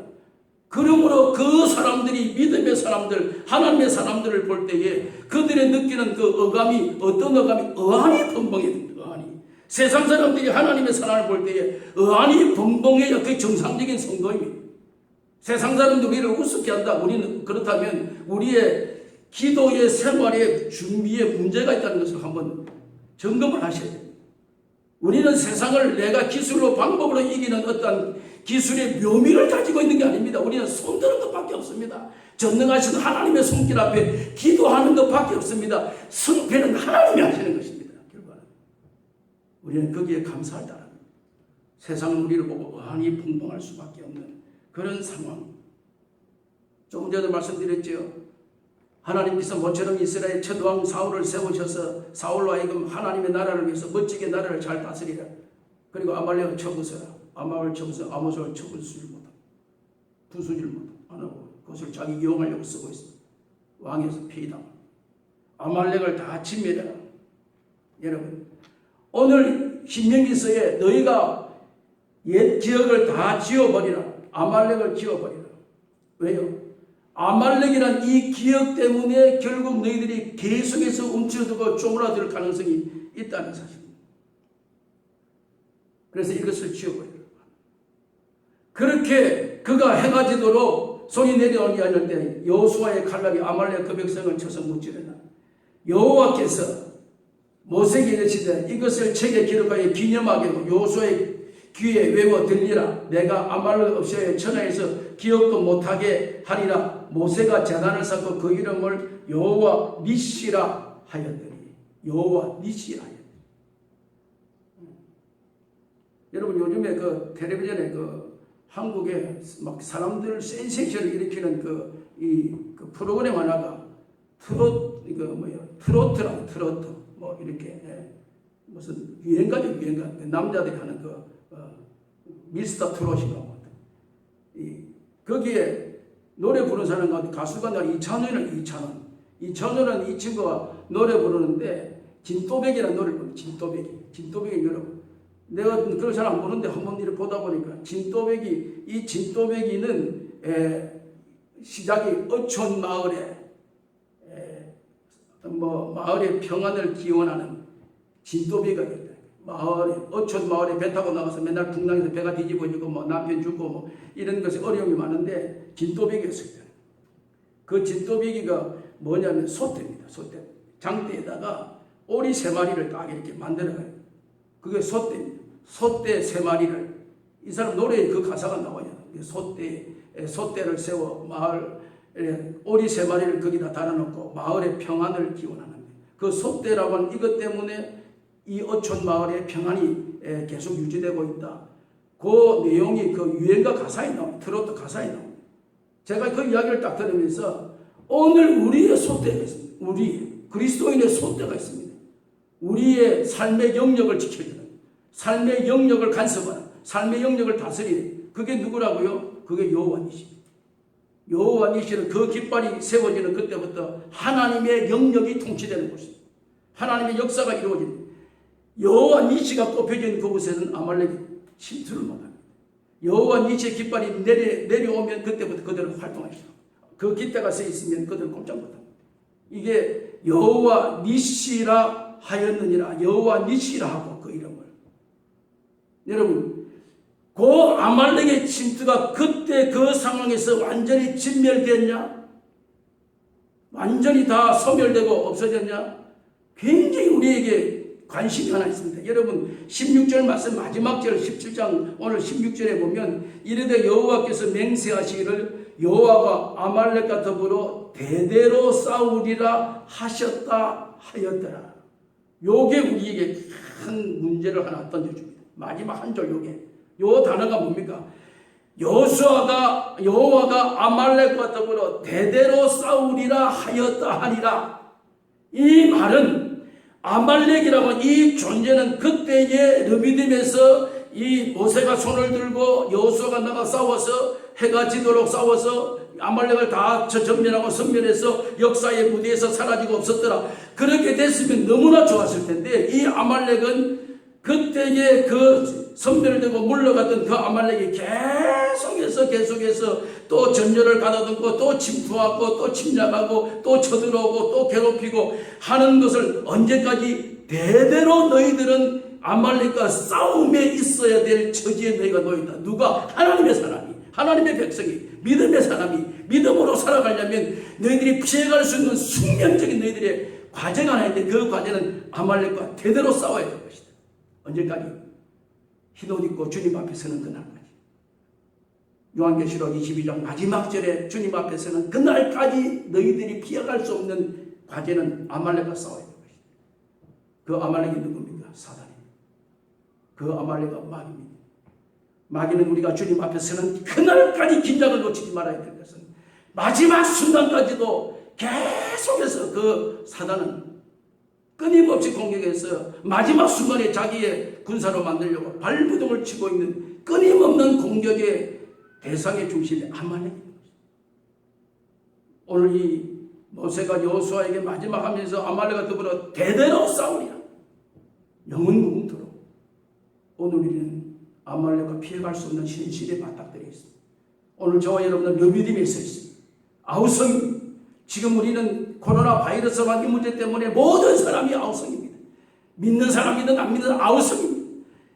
그러므로 그 사람들이 믿음의 사람들, 하나님의 사람들을 볼 때에 그들의 느끼는 그 어감이 어떤 어감이 의안이 벙벙해야 됩니다. 의안이. 세상 사람들이 하나님의 사람을 볼 때에 의안이 벙벙해야 그게 정상적인 선거입니다. 세상 사람들이 우리를 우습게 한다. 우리는 그렇다면 우리의 기도의 생활의 준비에 문제가 있다는 것을 한번 점검을 하셔야 됩니다. 우리는 세상을 내가 기술로 방법으로 이기는 어떤 기술의 묘미를 가지고 있는 게 아닙니다. 우리는 손드는 것밖에 없습니다. 전능하신 하나님의 손길 앞에 기도하는 것밖에 없습니다. 승패는 하나님이 하시는 것입니다. 결과는 우리는 거기에 감사할 따릅니다. 세상은 우리를 보고 의안이 벙벙할 수밖에 없는 그런 상황. 조금 전에 말씀드렸죠. 하나님께서 모처럼 이스라엘 첫 왕 사울을 세우셔서 사울로 하여금 하나님의 나라를 위해서 멋지게 나라를 잘 다스리라. 그리고 아말렉을 쳐부숴라. 아말렉을 쳐부숴 아모스를 쳐부수질 못하고 부수질 못하고 안 하고 그것을 자기 이용하려고 쓰고 있습니다. 왕에서 피해당. 아말렉을 다 침멸해라. 여러분, 오늘 신명기서에 너희가 옛 기억을 다 지워버리라. 아말렉을 지워버리라. 왜요? 아말렉이란 이 기억 때문에 결국 너희들이 계속해서 움츠러들고 쪼그라들 가능성이 있다는 사실입니다. 그래서 이것을 지워버려라. 그렇게 그가 해가 지도록 손이 내려오게 하는 때 여호수아의 칼날이 아말렉 그 백성을 쳐서 무찌르나 여호와께서 모세에게 이르시되 이것을 책에 기록하여 기념하게 하고 여호수아의 귀에 외워 들리라. 내가 아말렉 없이에 천하에서 기억도 못하게 하리라. 모세가 제단을 쌓고 그 이름을 여호와 니시라 하였더니 여호와 니시라 하였더니. 여러분 요즘에 그 텔레비전에 그 한국에 막 사람들 센세이션을 일으키는 그 프로그램 하나가 트로트 뭐 이렇게 무슨 유행가죠 유행가 남자들이 하는 미스터 트롯인가 뭐 거기에 노래 부르는 사람 가운데 가수가 나 이찬원은 이 친구가 노래 부르는데 진또백이라는 노래를 부르는 진또백이 여러분 내가 그걸 잘 안 보는데 한번 일을 보다 보니까 진또백이는 시작이 어촌 마을에 마을의 평안을 기원하는 진또배가 있다. 어촌 마을에 배 타고 나가서 맨날 풍랑에서 배가 뒤집어지고 뭐 남편 죽고 뭐 이런 것에 어려움이 많은데 진또배기였어요. 그 진또배기가 뭐냐면 솥대입니다. 솥대. 장대에다가 오리 3마리를 딱 이렇게 만들어가요. 그게 솥대입니다. 솥대 3마리를 이 사람 노래에 그 가사가 나와요. 솥대를 세워 마을에 오리 3마리를 거기다 달아놓고 마을의 평안을 기원하는 그 솥대라고 하는 이것 때문에 이 어촌 마을의 평안이 계속 유지되고 있다. 그 내용이 그 유행가 가사에 나옵니다. 트로트 가사에 나옵니다. 제가 그 이야기를 딱 들으면서 오늘 우리의 솥대가 있습니다. 우리 그리스도인의 솥대가 있습니다. 우리의 삶의 영역을 지켜주는, 삶의 영역을 간섭하는, 삶의 영역을 다스리는 그게 누구라고요? 그게 여호와 니시입니다. 여호와 니시는 그 깃발이 세워지는 그때부터 하나님의 영역이 통치되는 곳입니다. 하나님의 역사가 이루어집니다. 여호와 니시가 꼽혀진 그곳에는 아말렉이 침투를 못합니다. 여호와 니시의 깃발이 내려오면 그때부터 그들은 활동하시죠. 그 깃대가 서 있으면 그들은 꼼짝 못합니다. 이게 여호와 니시라 하였느니라. 여호와 니시라 하고 그 이름을. 여러분 그 아말렉의 침투가 그때 그 상황에서 완전히 진멸됐냐? 완전히 다 소멸되고 없어졌냐? 굉장히 우리에게 관심이 하나 있습니다. 여러분 16절 말씀 마지막 절 17장 오늘 16절에 보면 이르되 여호와께서 맹세하시기를 여호와가 아말렉과 더불어 대대로 싸우리라 하셨다 하였더라. 요게 우리에게 큰 문제를 하나 던져줍니다. 마지막 한 절 요게 요 단어가 뭡니까? 여호와가 아말렉과 더불어 대대로 싸우리라 하였다 하니라. 이 말은 아말렉이라고 이 존재는 그때의 르비딤에서 이 모세가 손을 들고 여호수아가 나가 싸워서 해가 지도록 싸워서 아말렉을 다 전면하고 섬멸해서 역사의 무대에서 사라지고 없었더라. 그렇게 됐으면 너무나 좋았을 텐데 이 아말렉은 그때의 그 선멸되고 물러갔던 그 아말렉이 계속해서 또 전열을 가다듬고 또 침투하고 또 침략하고 또 쳐들어오고 또 괴롭히고 하는 것을 언제까지 대대로 너희들은 아말렉과 싸움에 있어야 될 처지에 너희가 놓였다. 누가? 하나님의 사람이, 하나님의 백성이, 믿음의 사람이 믿음으로 살아가려면 너희들이 피해갈 수 있는 숙명적인 너희들의 과제가 하나 있는데 그 과제는 아말렉과 대대로 싸워야 될 것이다. 언제까지? 흰옷 입고 주님 앞에 서는 그날까지. 요한계시록 22장 마지막 절에 주님 앞에 서는 그날까지 너희들이 피해갈 수 없는 과제는 아말렉과 싸워야 될 것이다. 그 아말렉이 누굽니까? 사단입니다. 그 아말렉은 마귀입니다. 마귀는 우리가 주님 앞에 서는 그날까지 긴장을 놓치지 말아야 될 것은 마지막 순간까지도 계속해서 그 사단은 끊임없이 공격해서 마지막 순간에 자기의 군사로 만들려고 발부둥을 치고 있는 끊임없는 공격의 대상의 중심이 아말렉입니다. 오늘 이 모세가 여호수아에게 마지막 하면서 아말렉과 더불어 대대로 싸우리라. 영은 무궁토록 오늘 우리는 아말렉과 피해갈 수 없는 현실에 맞닥뜨려 있습니다. 오늘 저와 여러분은 르비딤에 서 있습니다. 아우성입니다. 지금 우리는 코로나 바이러스와 이 문제 때문에 모든 사람이 아우성입니다. 믿는 사람이든 안 믿는 아우성입니다.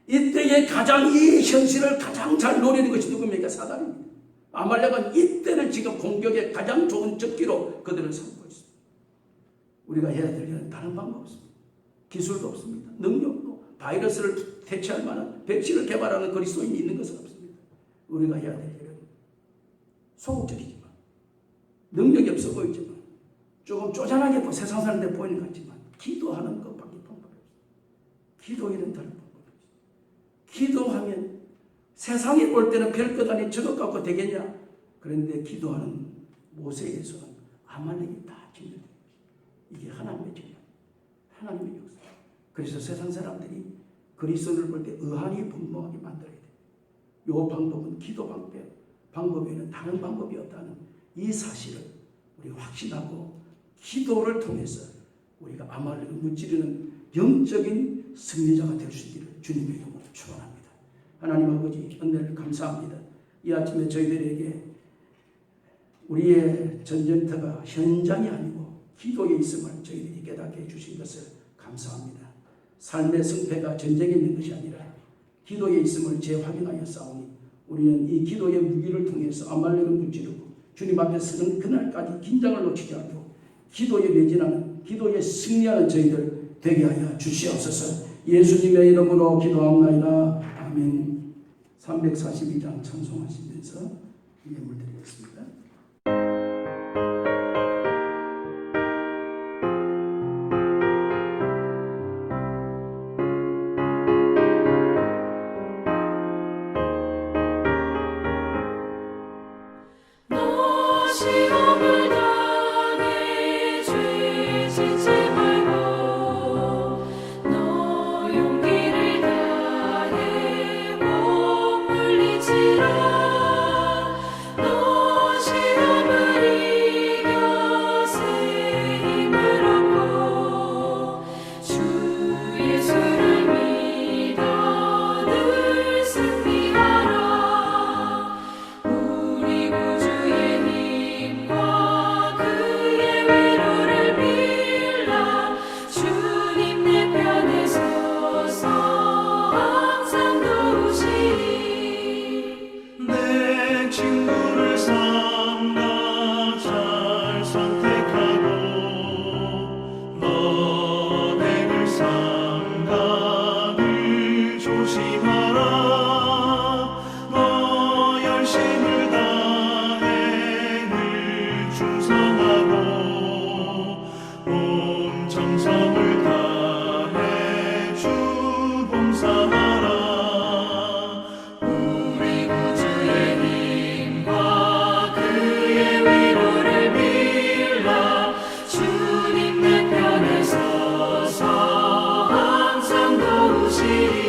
이때에 가장 이 현실을 가장 잘 노리는 것이 누굽니까? 사단입니다. 아말렉은 이때를 지금 공격의 가장 좋은 적기로 그들을 삼고 있습니다. 우리가 해야 될 일은 다른 방법 없습니다. 기술도 없습니다. 능력도, 바이러스를 대체할 만한 백신을 개발하는 그리스도인이 있는 것은 없습니다. 우리가 해야 될 일은 소극적이지만, 능력이 없어 보이지만, 조금 쪼잔하게 세상 사는데 보이는 것 같지만 기도하는 것밖에 방법이 없어요. 기도 일은 다른 방법이 없어요. 기도하면 세상이 볼 때는 별것 아닌 저것 갖고 되겠냐? 그런데 기도하는 모세의 손은 아말렉이 다 진멸된 것이에요. 이게 하나님의 정령, 하나님의 역사. 그래서 세상 사람들이 그리스도를 볼 때 의한이 분명하게 만들어야 돼요. 이 방법은 기도 방법 외에는 다른 방법이 없다는 이 사실을 우리 확신하고 기도를 통해서 우리가 아말렉을 무찌르는 영적인 승리자가 될 수 있기를 주님의 이름으로 축원합니다. 하나님 아버지 은혜를 감사합니다. 이 아침에 저희들에게 우리의 전쟁터가 현장이 아니고 기도에 있음을 저희들이 깨닫게 해주신 것을 감사합니다. 삶의 승패가 전쟁에 있는 것이 아니라 기도에 있음을 재확인하여 싸우니 우리는 이 기도의 무기를 통해서 아말렉을 무찌르고 주님 앞에 서는 그날까지 긴장을 놓치지 않고 기도에 매진하는, 기도에 승리하는 저희들 되게 하여 주시옵소서. 예수님의 이름으로 기도하옵나이다. 아멘. 342장 찬송하시면서 예물 드리겠습니다. 너 시험을 당해 죄 짓지 말고 너 용기를 다해 못 물리치라. 너 시험을 이겨 새 힘을 얻고 주 예수를 믿어 늘 승리하라. 우리 구주의 힘과 그의 위로를 빌라. 주님 내 편에 서서 항상 도우시리. 내 친구를 삼가 잘 선택하고 너를 삼가 늘 조심하라. 너 열심을 다해 늘 충성하고 온 정성을 다해 주 봉사하라. 우리 구주의 힘과 그의 위로를 빌라. 주님 내 편에 서서 항상 도우시리.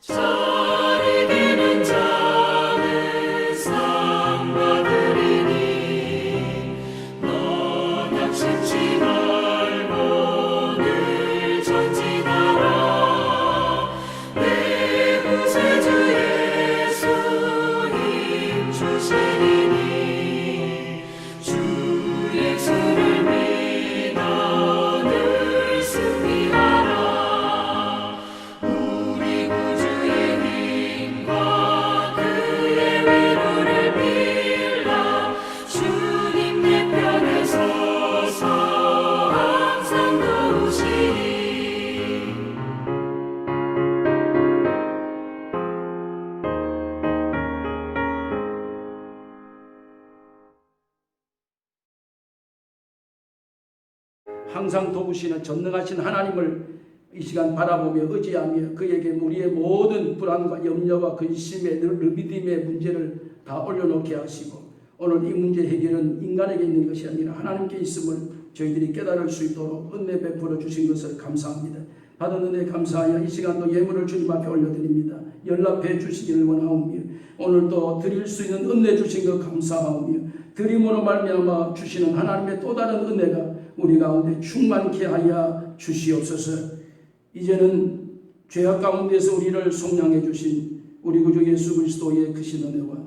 잘 이기는 자는 상 받으리니 너 낙심치 말고 늘 전진하라. 내 구세주 예수 힘 주시리니 주 예수를 믿어 늘 승리하라. 우리 구주의 힘과 그의 위로를 빌라. 주님 내 편에 서서 항상 도우시리. 항상 도우시는 전능하신 하나님을 이 시간 바라보며 의지하며 그에게 우리의 모든 불안과 염려와 근심의 르비딤의 문제를 다 올려놓게 하시고 오늘 이 문제 해결은 인간에게 있는 것이 아니라 하나님께 있음을 저희들이 깨달을 수 있도록 은혜 베풀어 주신 것을 감사합니다. 받은 은혜 감사하여 이 시간도 예물을 주님 앞에 올려드립니다. 연락해 주시기를 원하오며 오늘도 드릴 수 있는 은혜 주신 것 감사하오며 드림으로 말미암아 주시는 하나님의 또 다른 은혜가 우리 가운데 충만케 하여 주시옵소서. 이제는 죄악 가운데서 우리를 속량해 주신 우리 구주 예수 그리스도의 크신 은혜와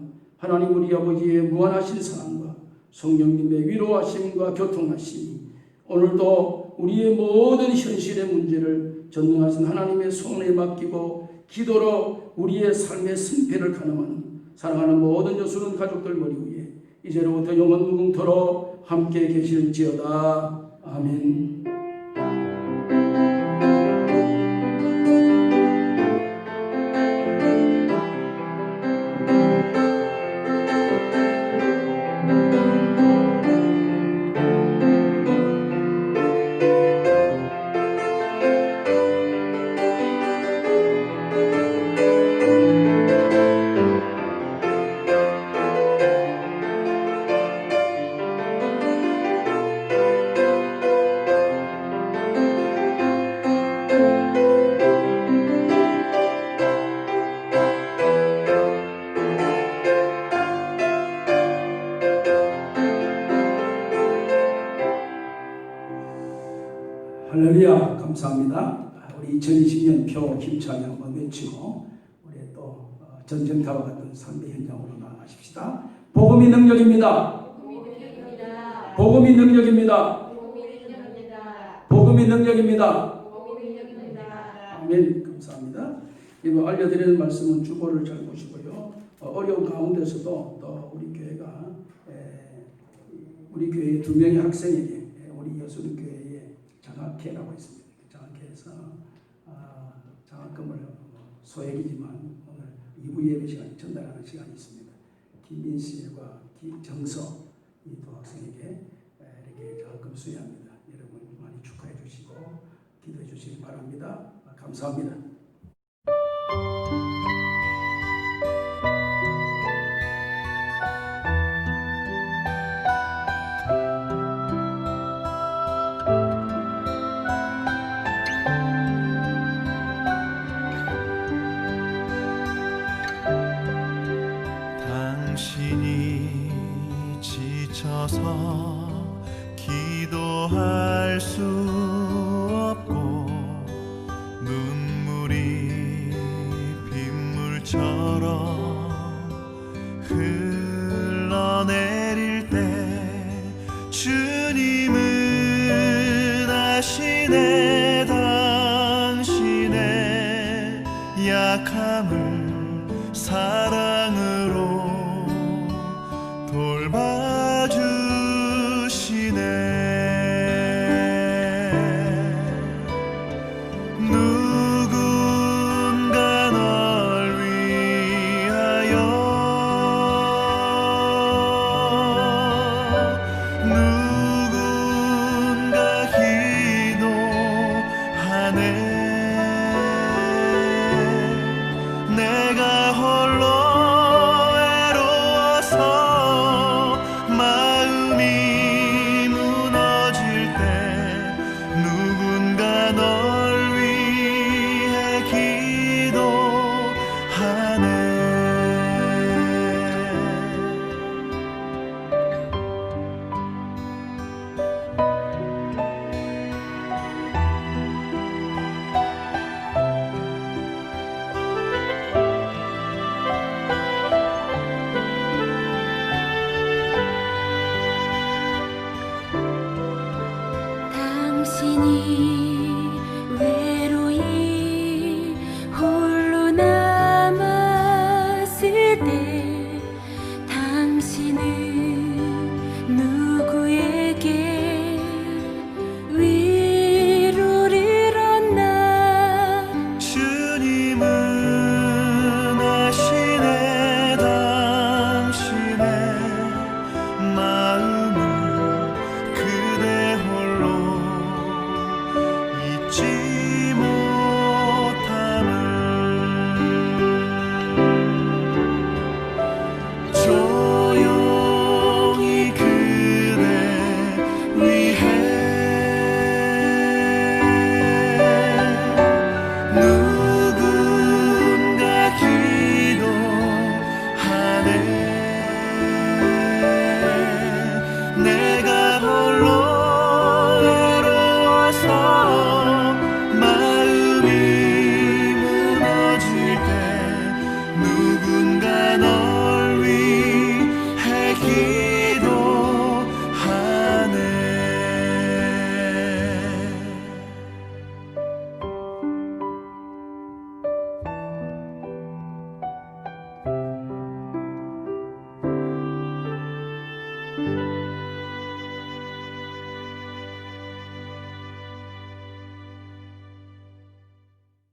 하나님 우리 아버지의 무한하신 사랑과 성령님의 위로하심과 교통하심이 오늘도 우리의 모든 현실의 문제를 전능하신 하나님의 손에 맡기고 기도로 우리의 삶의 승패를 가늠하는 사랑하는 모든 여수는 가족들 머리 위에 이제로부터 영원 무궁토록 함께 계실지어다. 아멘. 할렐루야. 감사합니다. 우리 2020년 표 힘차게 한번 외치고 우리 또 전쟁터와 같은 삶의 현장으로 나아가십시다. 복음이 능력입니다. 복음이 능력입니다. 복음이 능력입니다. 아멘. 감사합니다. 이거 알려드리는 말씀은 주보를 잘 보시고요. 어려운 가운데서도 또 우리 교회가 우리 교회의 2명의 학생에게 우리 여수는 교회에 장학회라고 있습니다. 장학회에서 장학금을 소액이지만 오늘 2부 예배 시간에 전달하는 시간이 있습니다. 김민실과 김정서 이 두 학생에게 이렇게 장학금 수여합니다. 여러분 많이 축하해 주시고 기도해 주시기 바랍니다. 감사합니다. 당신이 지쳐서 기도할 수 없고 눈물이 빗물처럼 흘러내릴 때 주님은 아시네 당신의 약함을 사랑으로 돌봐